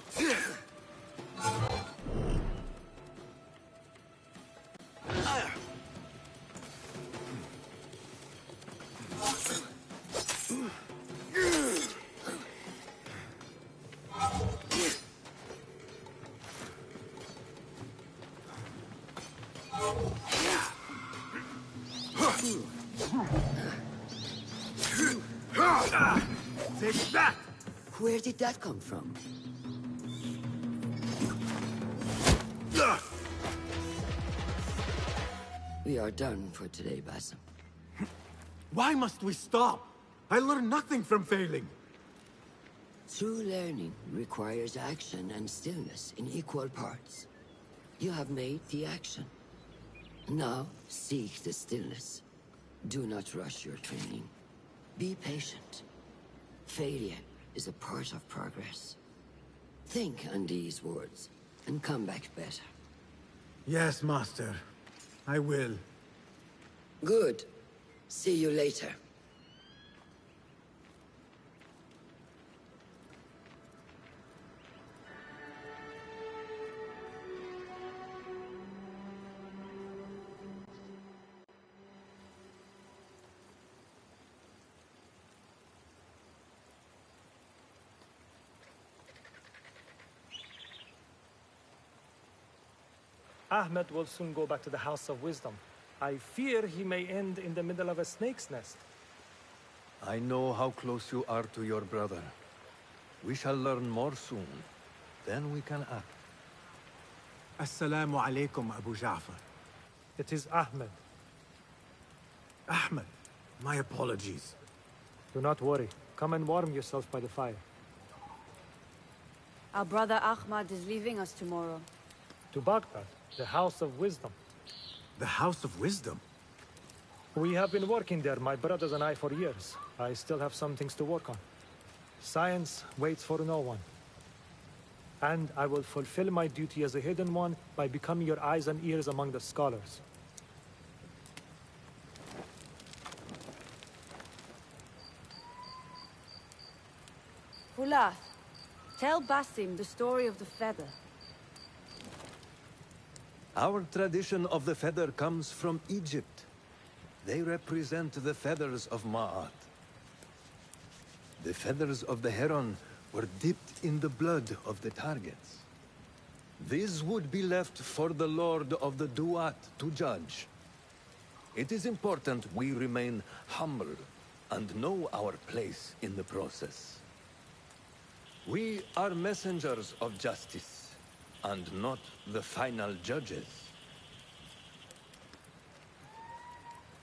Take that! Where did that come from? We are done for today, Bassam. Why must we stop? I learned nothing from failing. True learning requires action and stillness in equal parts. You have made the action. Now, seek the stillness. Do not rush your training. Be patient. Failure is a part of progress. Think on these words, and come back better. Yes, Master. I will. Good. See you later. Ahmed will soon go back to the House of Wisdom. I fear he may end in the middle of a snake's nest. I know how close you are to your brother. We shall learn more soon. Then we can act. Assalamu alaikum, Abu Ja'far. It is Ahmed. Ahmed, my apologies. Do not worry. Come and warm yourself by the fire. Our brother Ahmad is leaving us tomorrow. To Baghdad, the House of Wisdom. The House of Wisdom? We have been working there, my brothers and I, for years. I still have some things to work on. Science waits for no one. And I will fulfill my duty as a hidden one by becoming your eyes and ears among the scholars. Hulath, tell Basim the story of the feather. Our tradition of the feather comes from Egypt. They represent the feathers of Ma'at. The feathers of the heron were dipped in the blood of the targets. These would be left for the Lord of the Duat to judge. It is important we remain humble and know our place in the process. We are messengers of justice, and not the final judges.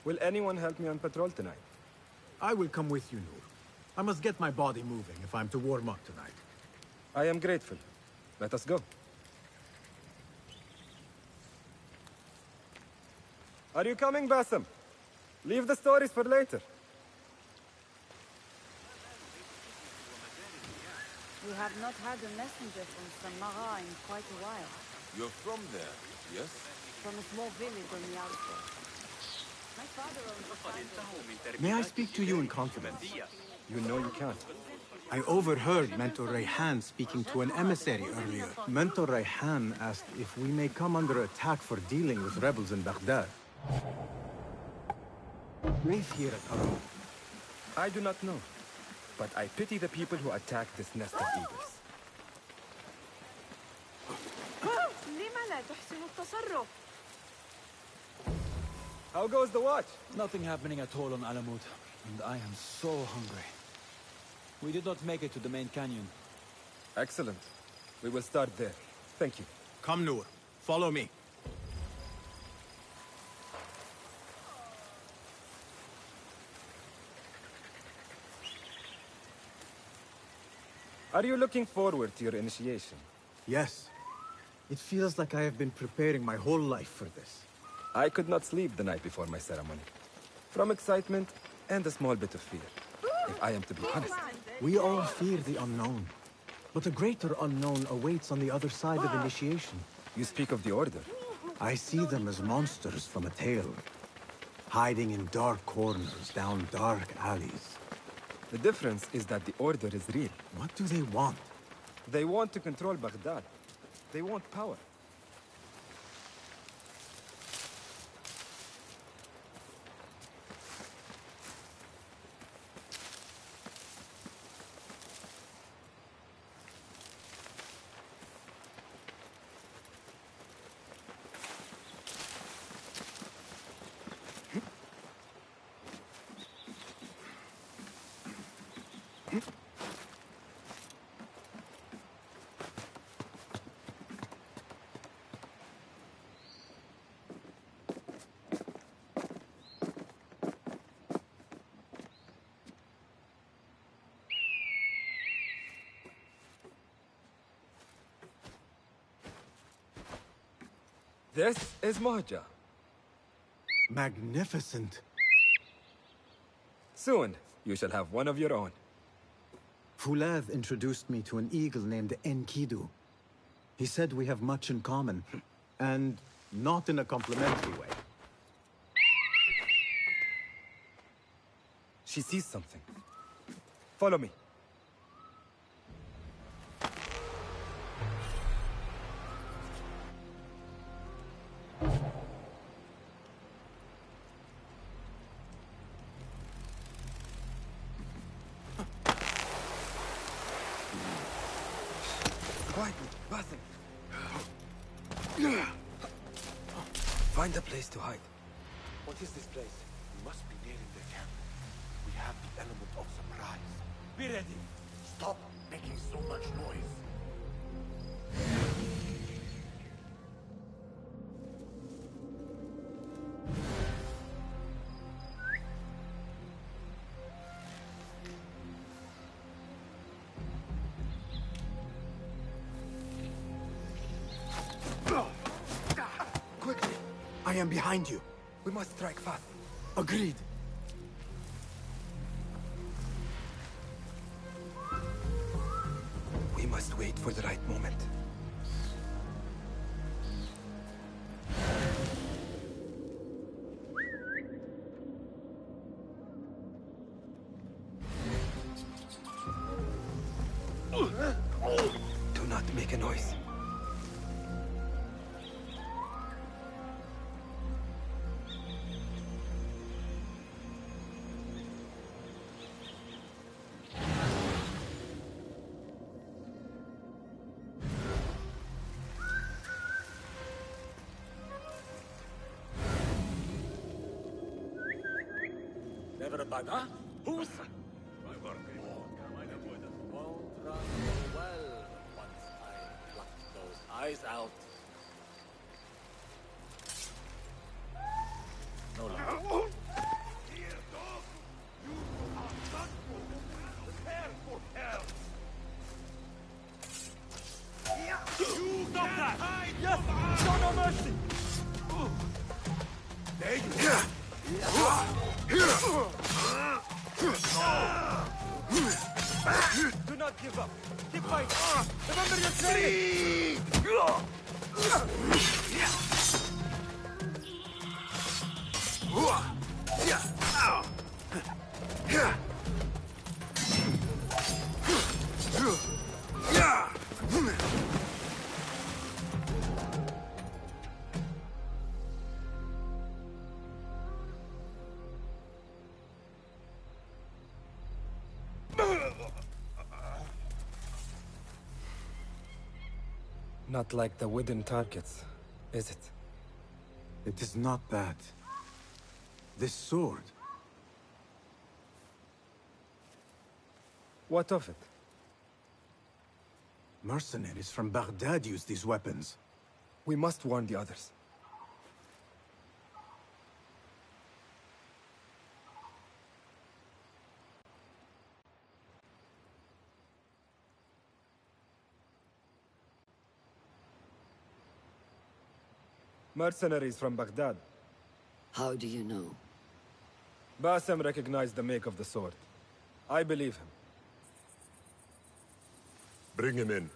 Will anyone help me on patrol tonight? I will come with you, Noor. I must get my body moving if I'm to warm up tonight. I am grateful. Let us go. Are you coming, Basim? Leave the stories for later. We have not had a messenger from Samara in quite a while. You're from there, yes? From a small village on the outskirts. My father owns a farm. May I speak to you in confidence? You know you can't. I overheard Mentor Rayhan speaking to an emissary earlier. Mentor Rayhan asked if we may come under attack for dealing with rebels in Baghdad. Brief here at Aram. I do not know, but I pity the people who attack this nest of eagles. How goes the watch? Nothing happening at all on Alamut, and I am so hungry. We did not make it to the main canyon. Excellent. We will start there. Thank you. Come, Noor. Follow me. Are you looking forward to your initiation? Yes. It feels like I have been preparing my whole life for this. I could not sleep the night before my ceremony. From excitement and a small bit of fear, if I am to be honest. We all fear the unknown. But a greater unknown awaits on the other side of initiation. You speak of the Order. I see them as monsters from a tale. Hiding in dark corners, down dark alleys. The difference is that the Order is real. What do they want? They want to control Baghdad. They want power. This is Mahja. Magnificent. Soon, you shall have one of your own. Fulad introduced me to an eagle named Enkidu. He said we have much in common, and not in a complimentary way. She sees something. Follow me. Quietly, Basim. Find a place to hide. What is this place? We must be nearing the camp. We have the element of surprise. Be ready. Stop making so much noise. Quickly. I am behind you. We must strike fast. Agreed. We must wait for the right moment. Do not make a noise. Everybody, huh? Who's? My work won't run so well once I pluck those eyes out. No lie. Stop that! Yes! Show no mercy! Do not give up. Keep fighting. Remember your training. Not like the wooden targets, is it? It is not that. This sword. What of it? Mercenaries from Baghdad use these weapons. We must warn the others. Mercenaries from Baghdad. How do you know? Basim recognized the make of the sword. I believe him. Bring him in.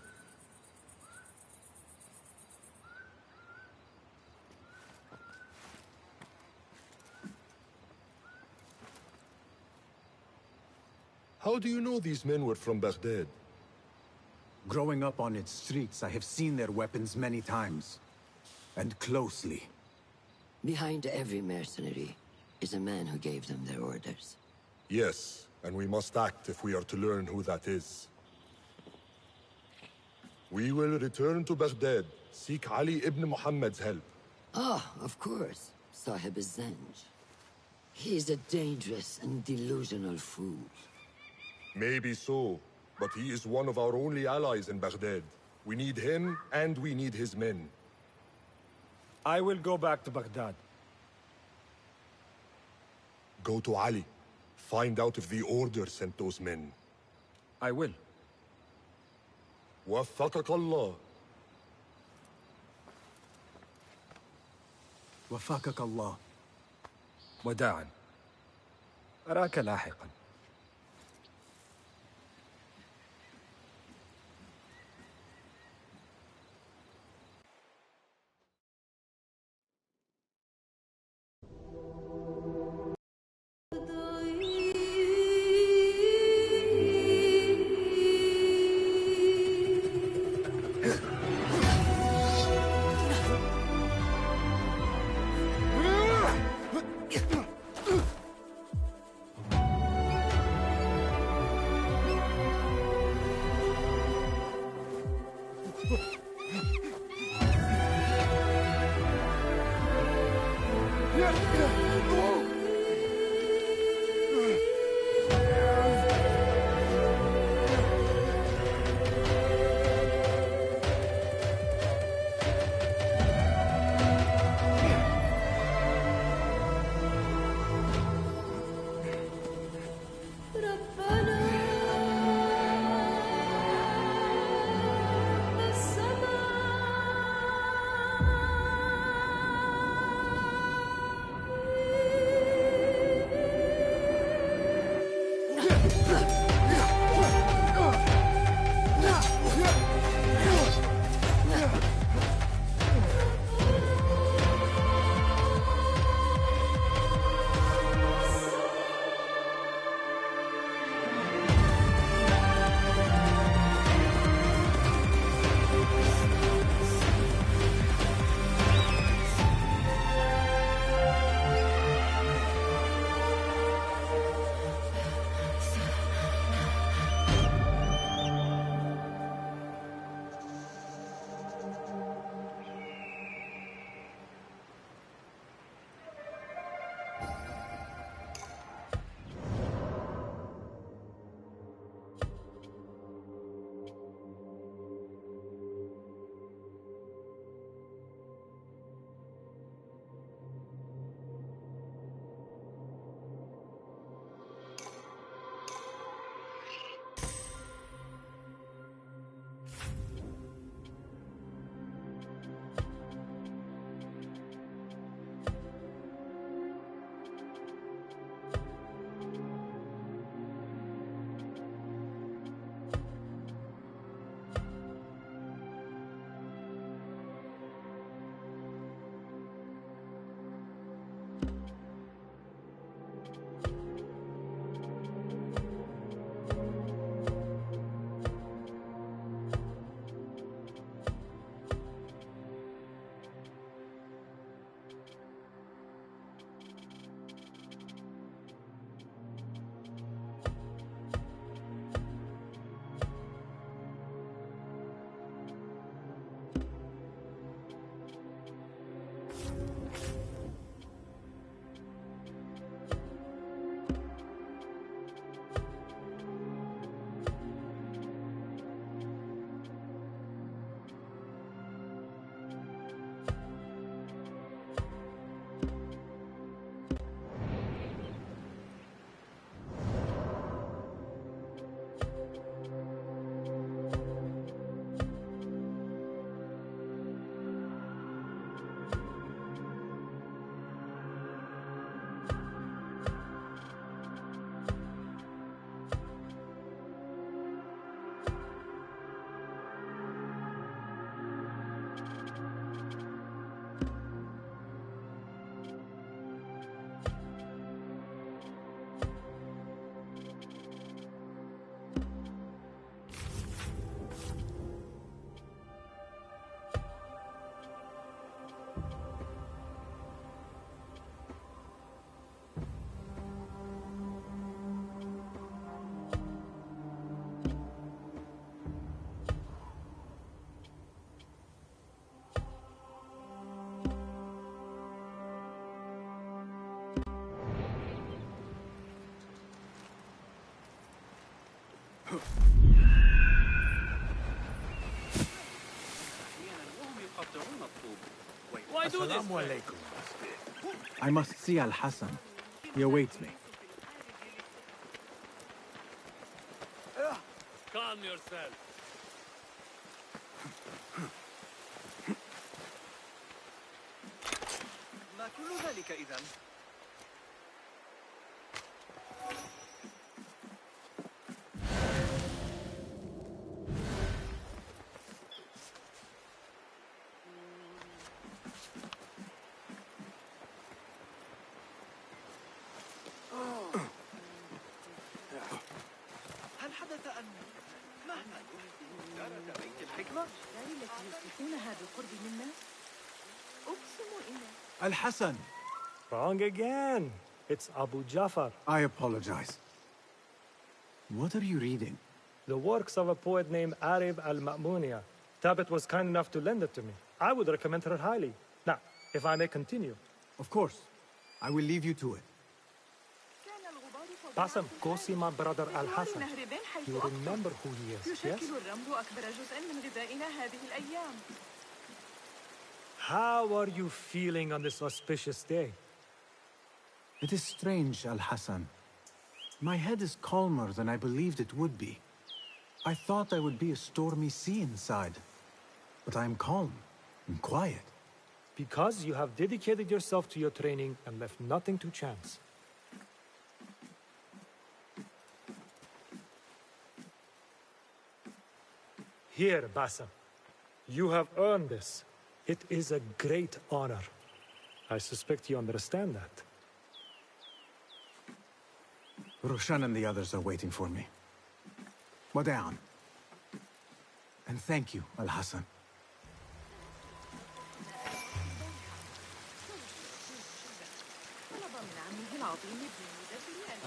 How do you know these men were from Baghdad? Growing up on its streets, I have seen their weapons many times. And closely. Behind every mercenary is a man who gave them their orders. Yes, and we must act if we are to learn who that is. We will return to Baghdad, seek Ali ibn Muhammad's help. Ah, of course. Sahib Zanj. He is a dangerous and delusional fool. Maybe so, but he is one of our only allies in Baghdad. We need him, and we need his men. I will go back to Baghdad. Go to Ali. Find out if the Order sent those men. I will. وفقك الله. وفقك الله. وداعا. أراك لاحقا. Assalamu alaikum. I must see Al-Hassan. He awaits me. Calm yourself. ما كل ذلك إذن؟ هل حدث أن مهما درج بيت الحكمة؟ التي يصلحونها بالقرب منا أقسم إن Al-Hassan! Wrong again. It's Abu Jafar. I apologize. What are you reading? The works of a poet named Arib al-Ma'muniya. Tabit was kind enough to lend it to me. I would recommend her highly. Now, if I may continue. Of course. I will leave you to it. Bassam, go see my brother Al-Hassan. You remember who he is, yes? يشكل الرمل أكبر جزءا من غذائنا هذه الأيام. How are you feeling on this auspicious day? It is strange, Al-Hassan. My head is calmer than I believed it would be. I thought I would be a stormy sea inside. But I am calm and quiet. Because you have dedicated yourself to your training and left nothing to chance. Here, Bassam. You have earned this. It is a great honor. I suspect you understand that. Roshan and the others are waiting for me. Wada'an. And thank you, Al-Hassan.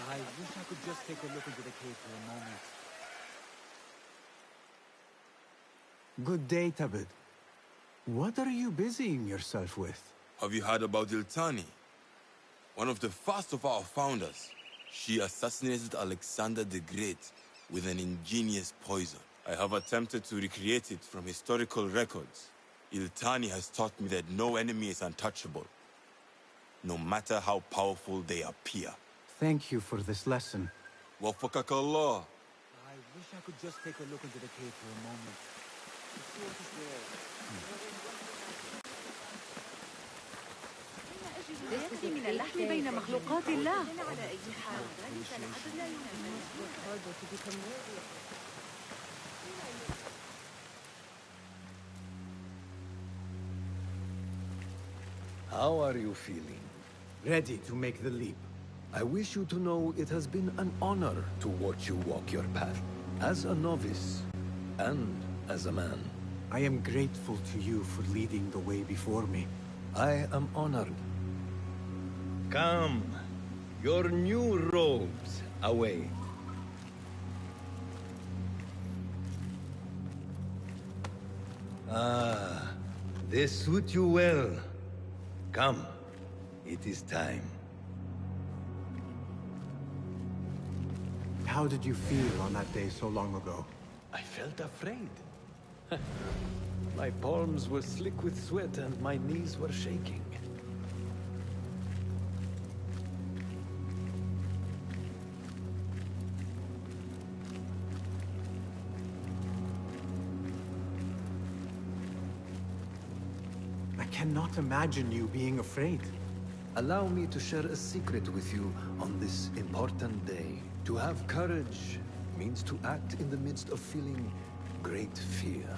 I wish I could just take a look into the cave for a moment. Good day, Tabid. What are you busying yourself with? Have you heard about Iltani? One of the first of our founders. She assassinated Alexander the Great with an ingenious poison. I have attempted to recreate it from historical records. Iltani has taught me that no enemy is untouchable, no matter how powerful they appear. Thank you for this lesson. Wafakakallah. I wish I could just take a look into the cave for a moment. To see what is there. يأتي من اللحم بين مخلوقات الله. على أي حال ذلك العدد لا How are you feeling? Ready to make the leap. I wish you to know it has been an honor to watch you walk your path. As a novice, and as a man. I am grateful to you for leading the way before me. I am honored. Come, your new robes away. Ah, they suit you well. Come, it is time. How did you feel on that day so long ago? I felt afraid. My palms were slick with sweat and my knees were shaking. I cannot imagine you being afraid. Allow me to share a secret with you on this important day. To have courage means to act in the midst of feeling great fear.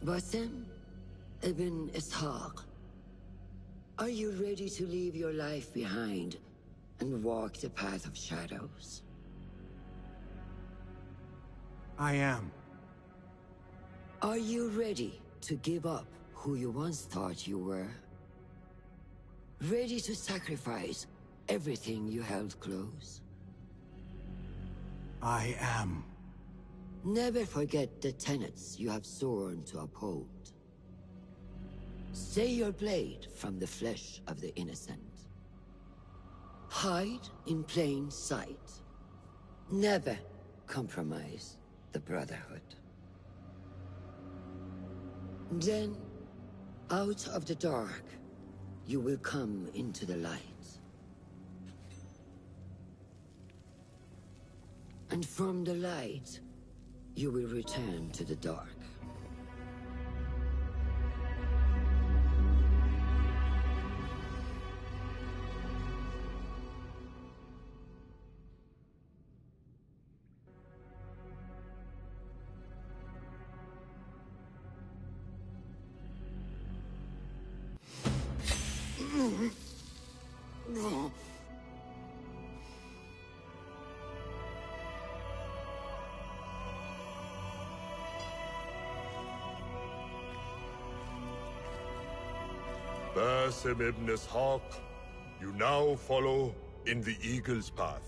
Basim ibn Ishaq, are you ready to leave your life behind and walk the path of shadows? I am. Are you ready to give up who you once thought you were? Ready to sacrifice everything you held close? I am. Never forget the tenets you have sworn to uphold. Stay your blade from the flesh of the innocent. Hide in plain sight. Never compromise the Brotherhood. Then, out of the dark, you will come into the light. And from the light, you will return to the dark. Basim ibn Ishaq, you now follow in the Eagle's path.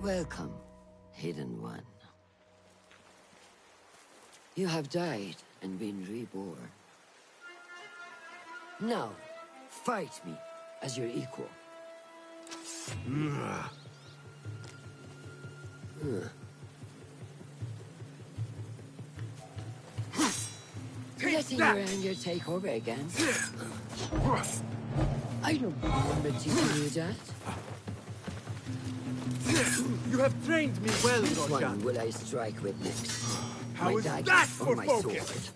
Welcome, Hidden One. You have died and been reborn. Now, fight me as your equal. Letting your anger take over again. I don't remember teaching you that. You have trained me well, Which Roshan. one will I strike with next? How My is dagger that or for my focus? sword?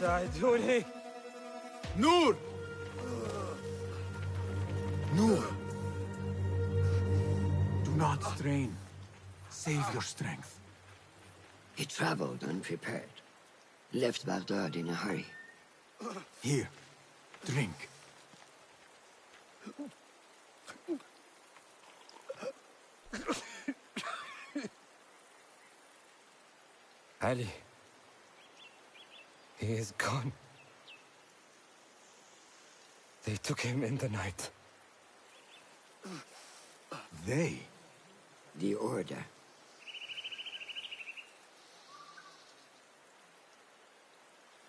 ساعدوني. Noor! Noor! Do not strain. Save your strength. He traveled unprepared. Left Baghdad in a hurry. Here, drink. Ali. He is gone. They took him in the night. They? The Order.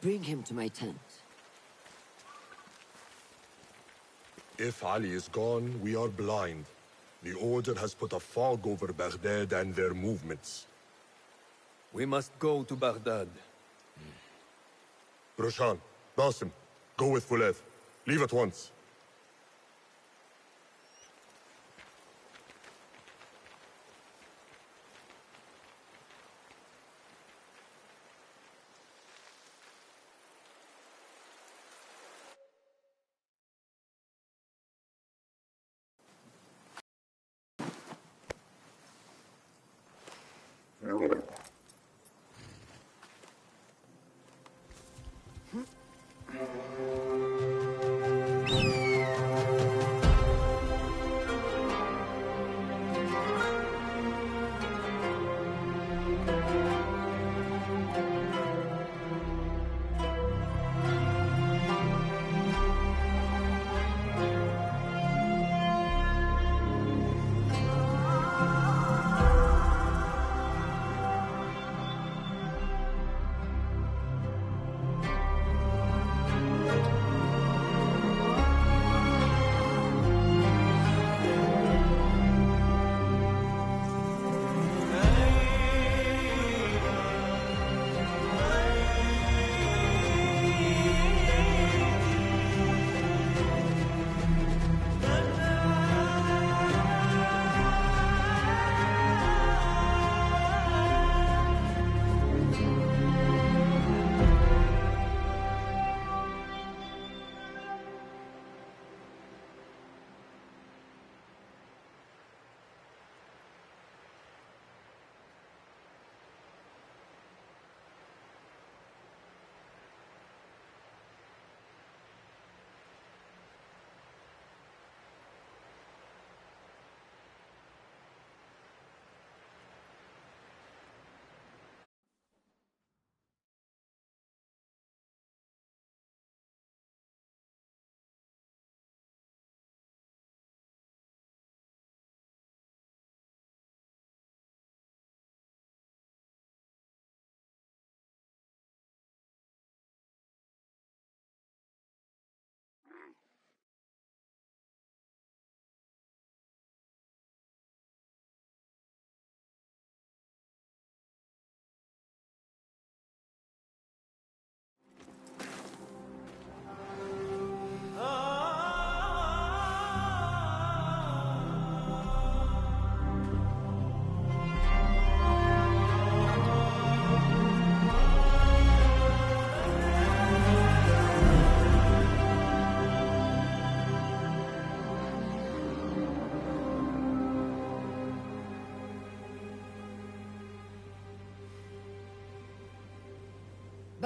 Bring him to my tent. If Ali is gone, we are blind. The Order has put a fog over Baghdad and their movements. We must go to Baghdad. Roshan, Basim, go with Fulev. Leave at once.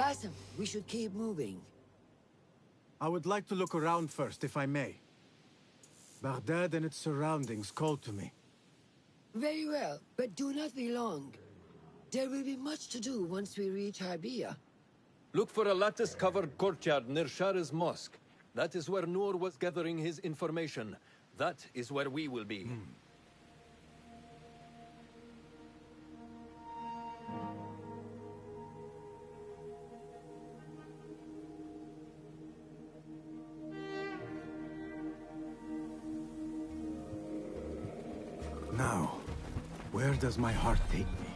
Basim, we should keep moving. I would like to look around first, if I may. Baghdad and its surroundings call to me. Very well, but do not be long. There will be much to do once we reach Harbiya. Look for a lattice-covered courtyard near Shah's mosque. That is where Noor was gathering his information. That is where we will be. Now, where does my heart take me?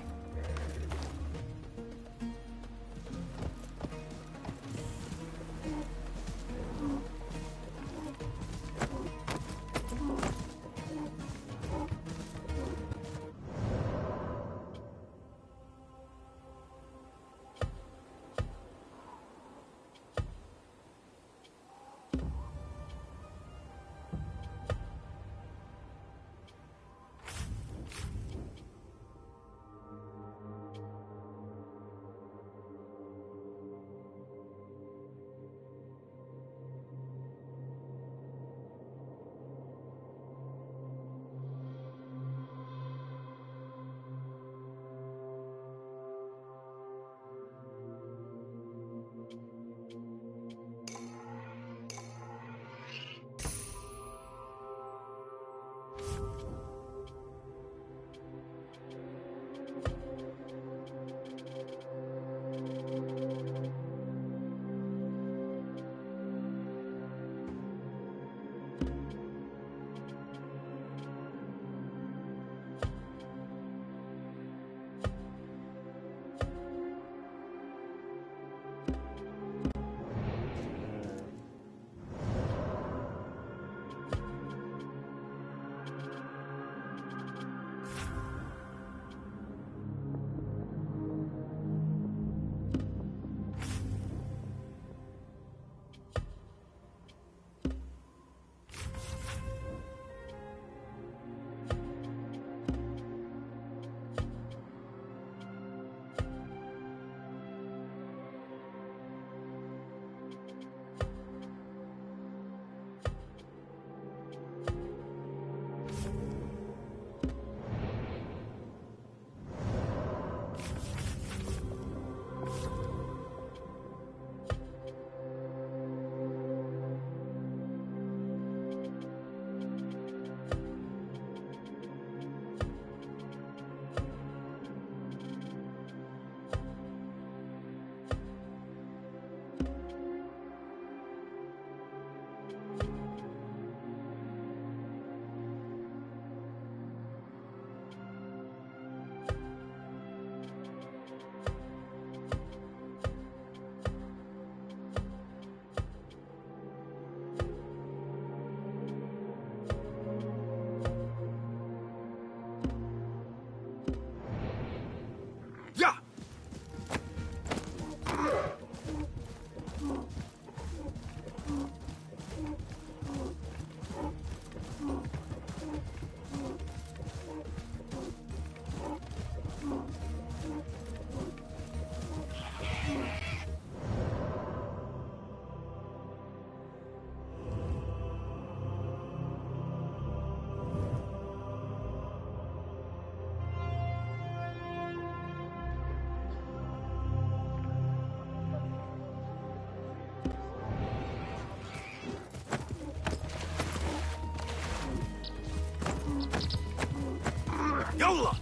يلا.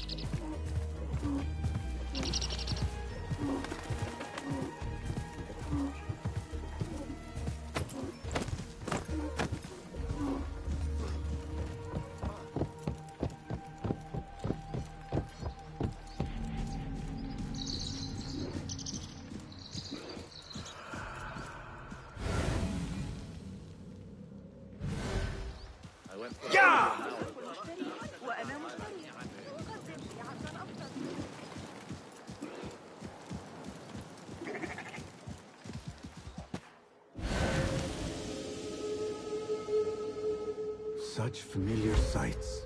Such familiar sights.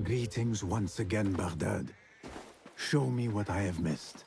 Greetings once again, Baghdad. Show me what I have missed.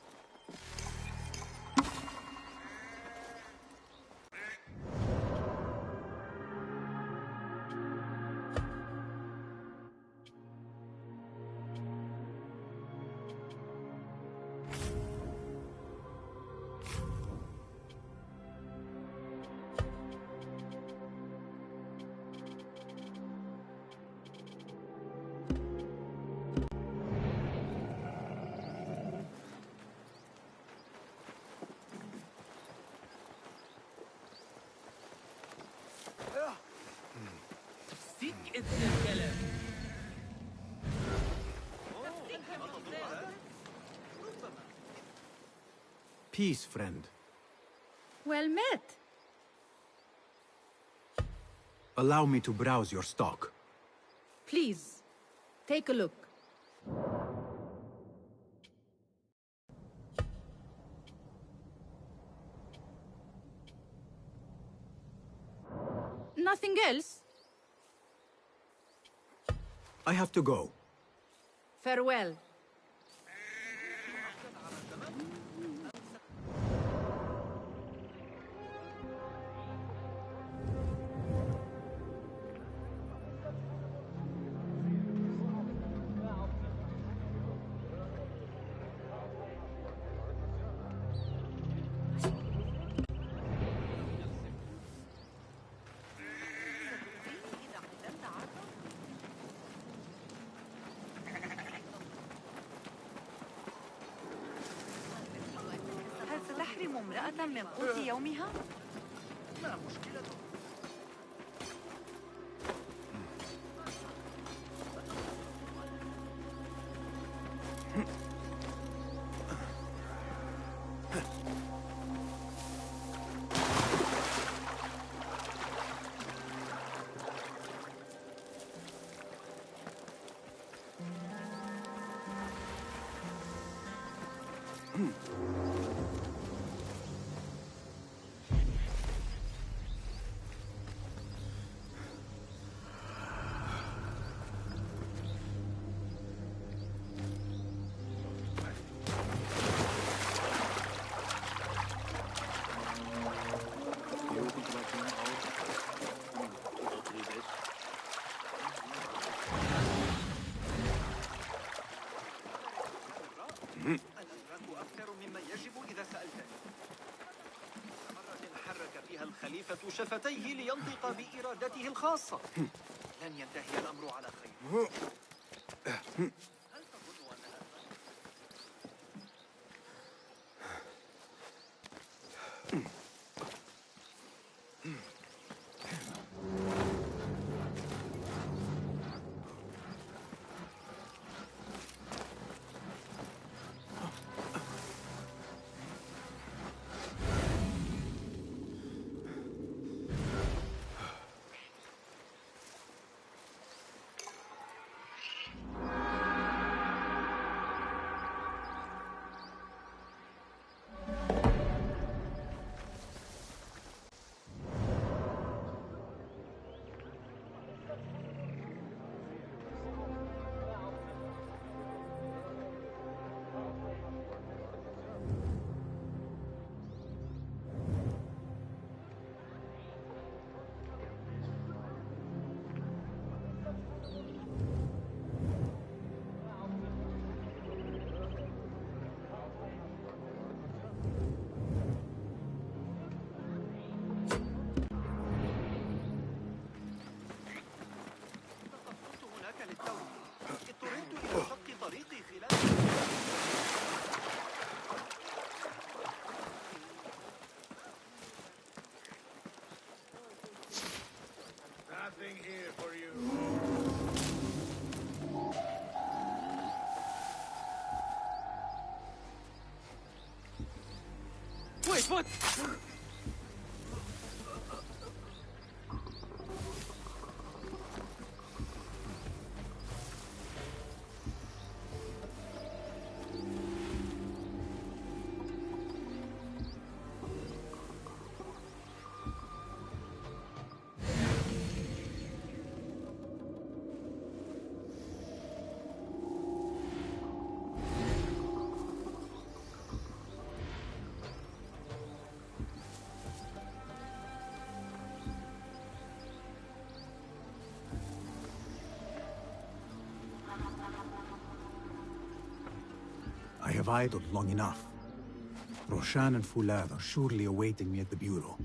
Peace, friend. Well met. Allow me to browse your stock. Please, take a look. Nothing else? I have to go. Farewell. هل ستحرم امرأة من قوت يومها؟ ما مشكلته؟ الأدراك أكثر مما يجب إذا سألتني. مرة حرك فيها الخليفة شفتيه لينطق بإرادته الخاصة. لن ينتهي الأمر على خير. هل تظن أنها Nothing here for you. Wait, what? I have idled long enough. Roshan and Foulad are surely awaiting me at the bureau.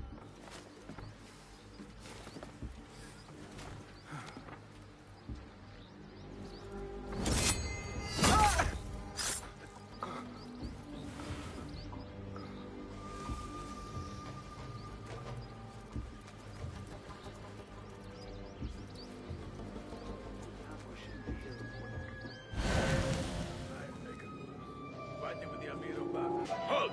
Fighting with the Amir of Baghdad. Halt!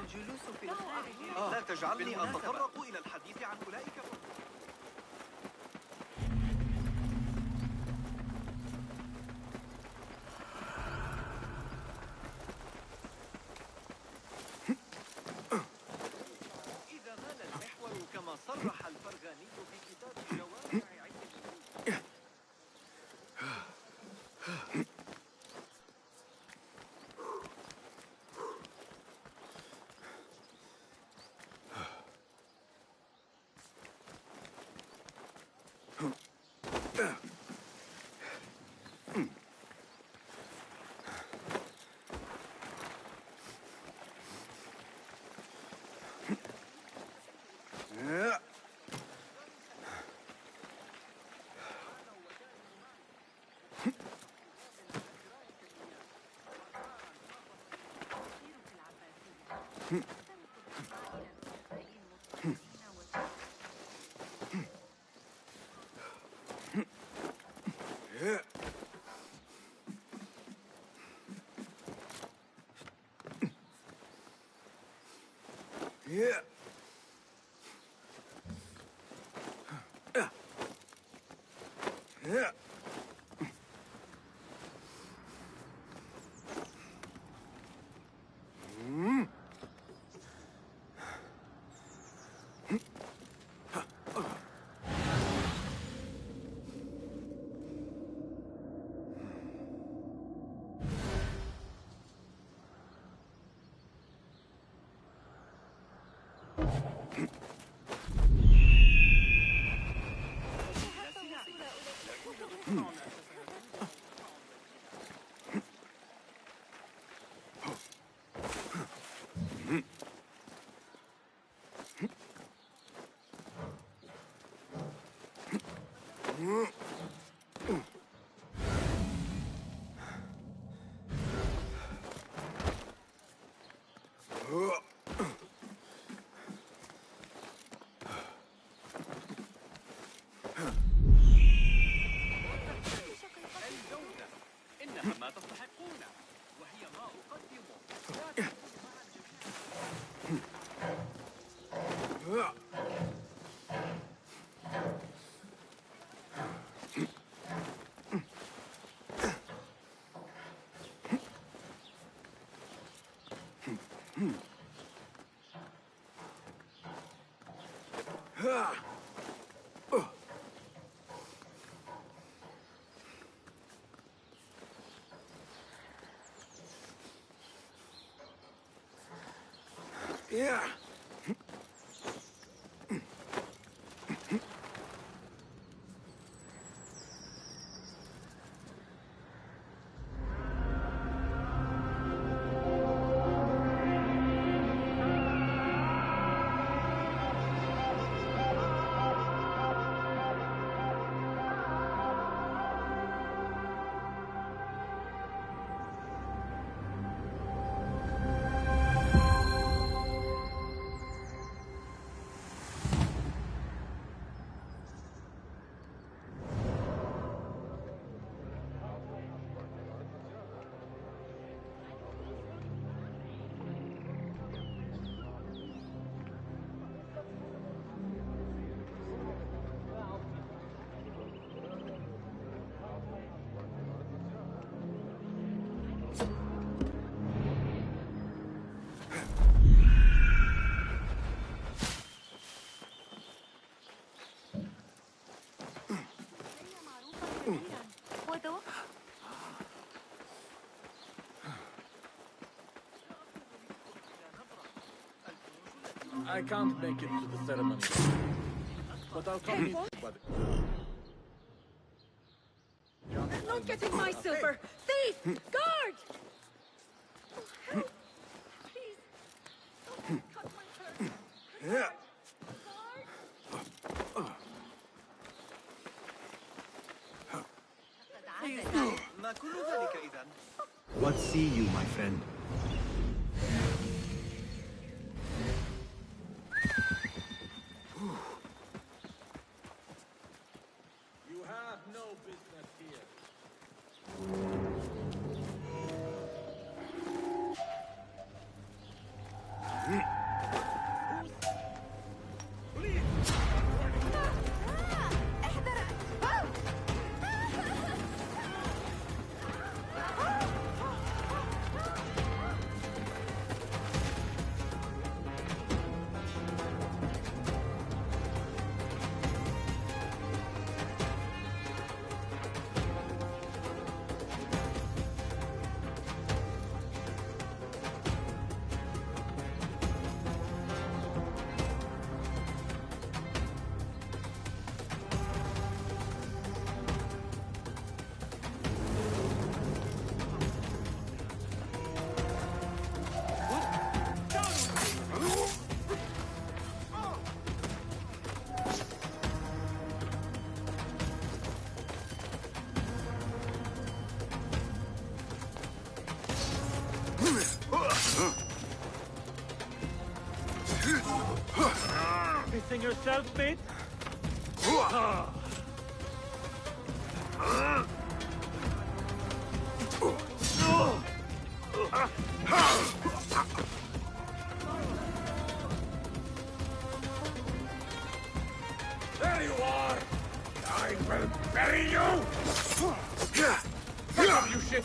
الجلوس في الخارج. لا تجعلني أتطرق إلى الحديث عن أولئك. إذا مال المحور كما صرح الفرغاني في كتاب جوامع عند الملوك. ما تستحقون وهي ما أقدمه. Yeah. I can't make it to the ceremony, but I'll come meet you. I'm not getting my silver! Thief! Guard! Oh, help! Please! Don't cut my turn! Yeah. ما كل ذلك إذن؟ What see you, my friend? You have no business here. Pissing yourself, mate? There you are! I will bury you! Back up, you shit!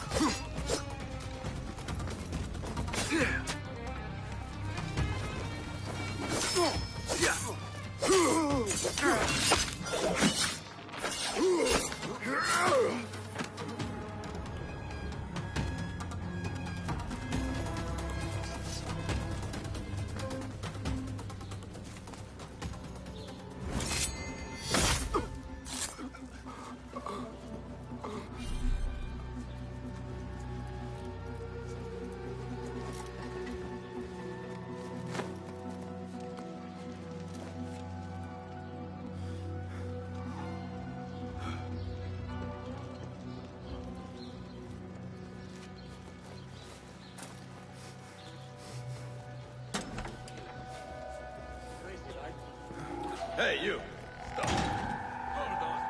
Hey, you! Stop! Hold on!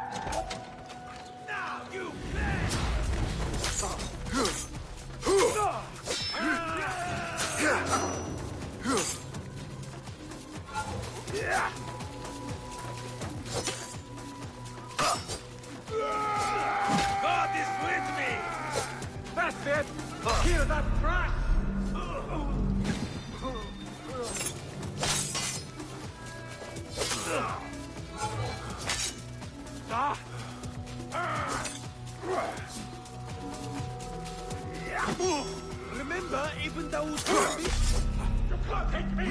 Now, you man! God is with me! That's it! Hear that crash! Remember, even though you can't take me!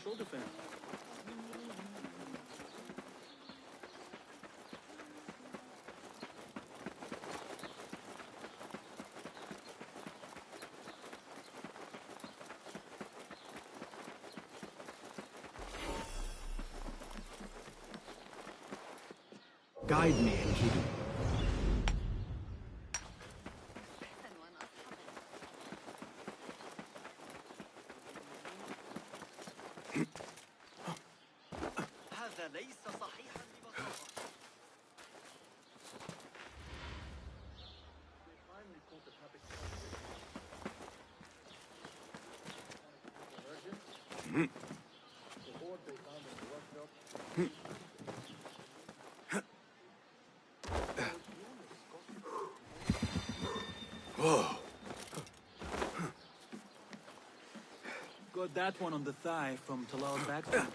shoulder fan. Guide me, Enkidu. هذا ليس صحيحا ببساطة. Got that one on the thigh from Talal's background.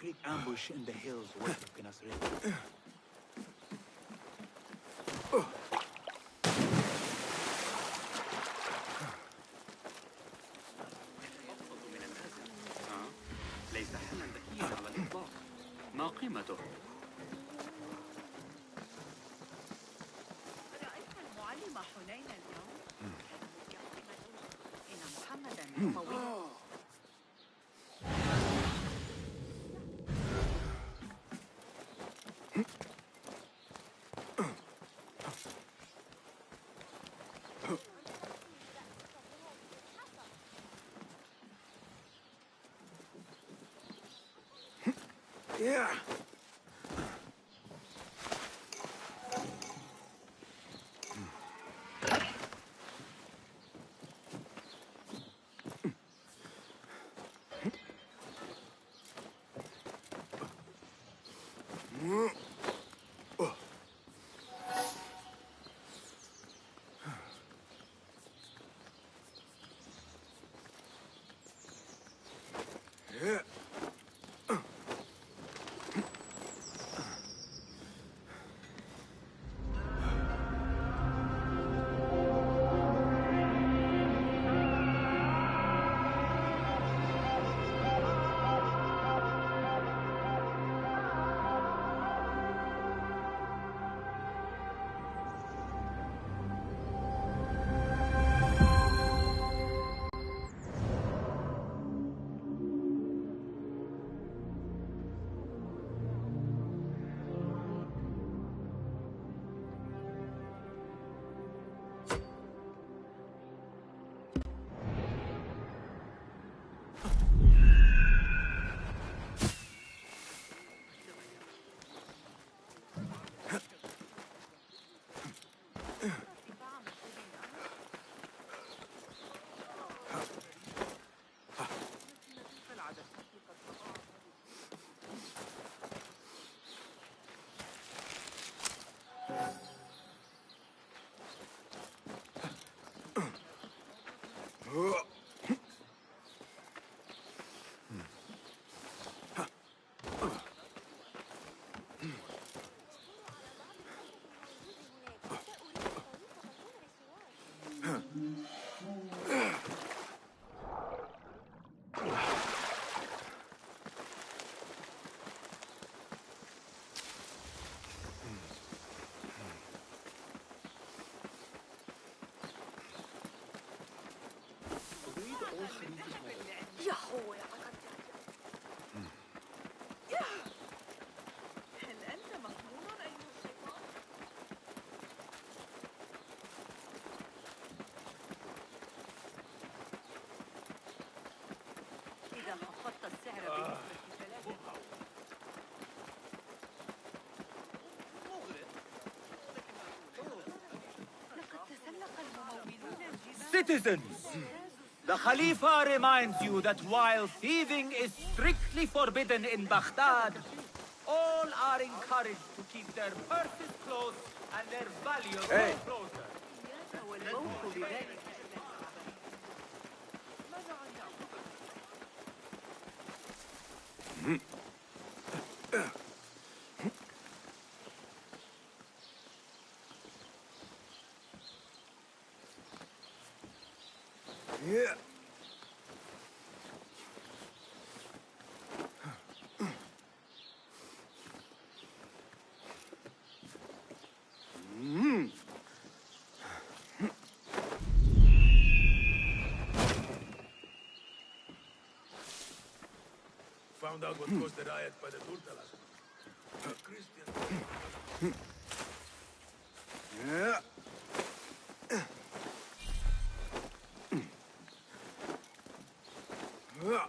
Great ambush in the hills west of Genasret. ليس حلا ذكيا على الإطلاق. ما قيمته؟ رأيت المعلم حنين اليوم؟ إن محمدا طويل. Yeah. يا هو هل أنت مهموم أيها الشيطان؟ إذا خفضت السعر بنسبة 3 لقد تسلق الممولون الجبال. Citizens! The Khalifa reminds you that while thieving is strictly forbidden in Baghdad, all are encouraged to keep their purses close and their valuables closer. والموت بذلك. Yeah. found out what caused the riot by the Turtalas. Christian. Yeah. Yeah.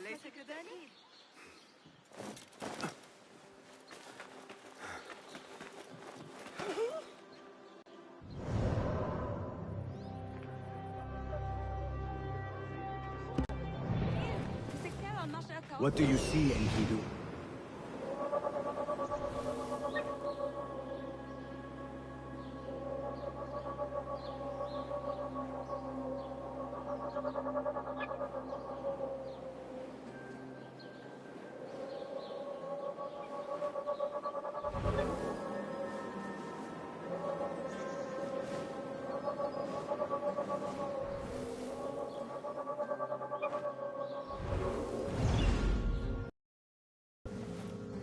أليس كذلك؟ استكمال نشأة What do you see, Enkidu?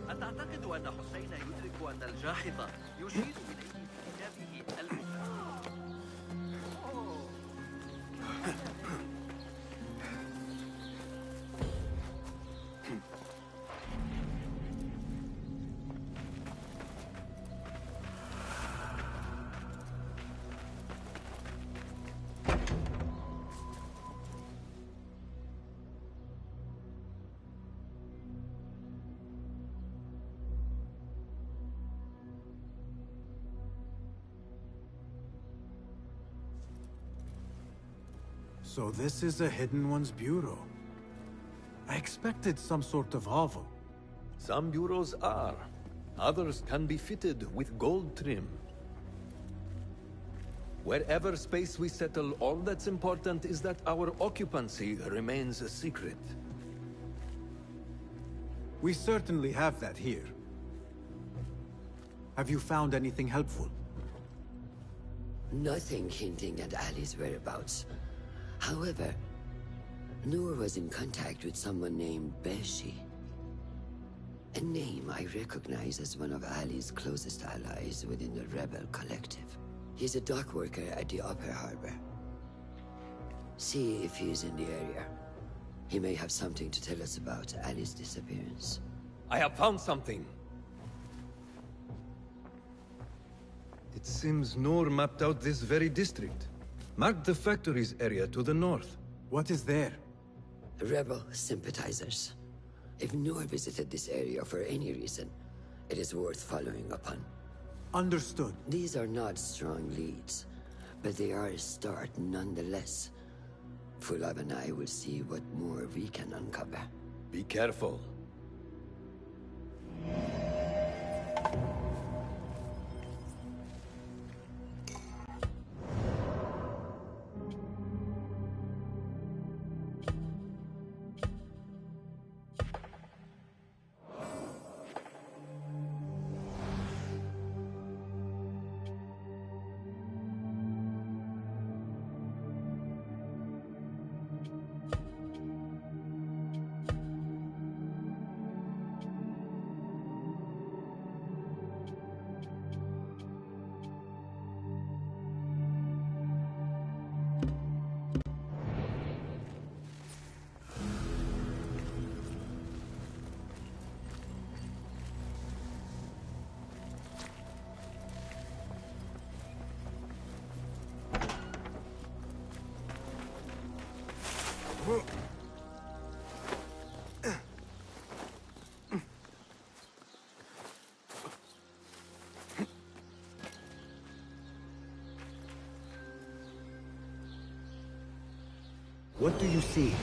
أتعتقد أن حسين يدرك أن الجاحظ يشير إليه في كتابه المسلم؟ So this is a Hidden One's bureau. I expected some sort of hovel. Some bureaus are. Others can be fitted with gold trim. Wherever space we settle, all that's important is that our occupancy remains a secret. We certainly have that here. Have you found anything helpful? Nothing hinting at Ali's whereabouts. However, Noor was in contact with someone named Beshi. A name I recognize as one of Ali's closest allies within the rebel collective. He's a dock worker at the Upper Harbor. See if he's in the area. He may have something to tell us about Ali's disappearance. I have found something. It seems Noor mapped out this very district. Mark the factories area to the north. What is there? Rebel sympathizers. If Noor visited this area for any reason, it is worth following up on. Understood. These are not strong leads, but they are a start nonetheless. Fulab and I will see what more we can uncover. Be careful. What do you see?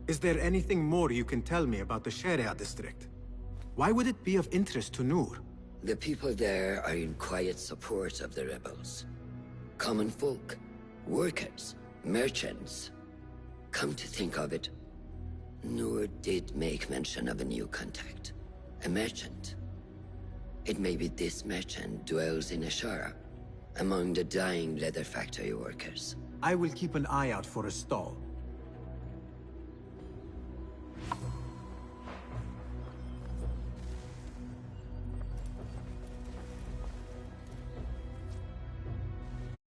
Is there anything more you can tell me about the Sharia district? Why would it be of interest to Noor? The people there are in quiet support of the rebels. Common folk, workers, merchants. Come to think of it, Noor did make mention of a new contact. A merchant. It may be this merchant dwells in Ashara, among the dying leather factory workers. I will keep an eye out for a stall.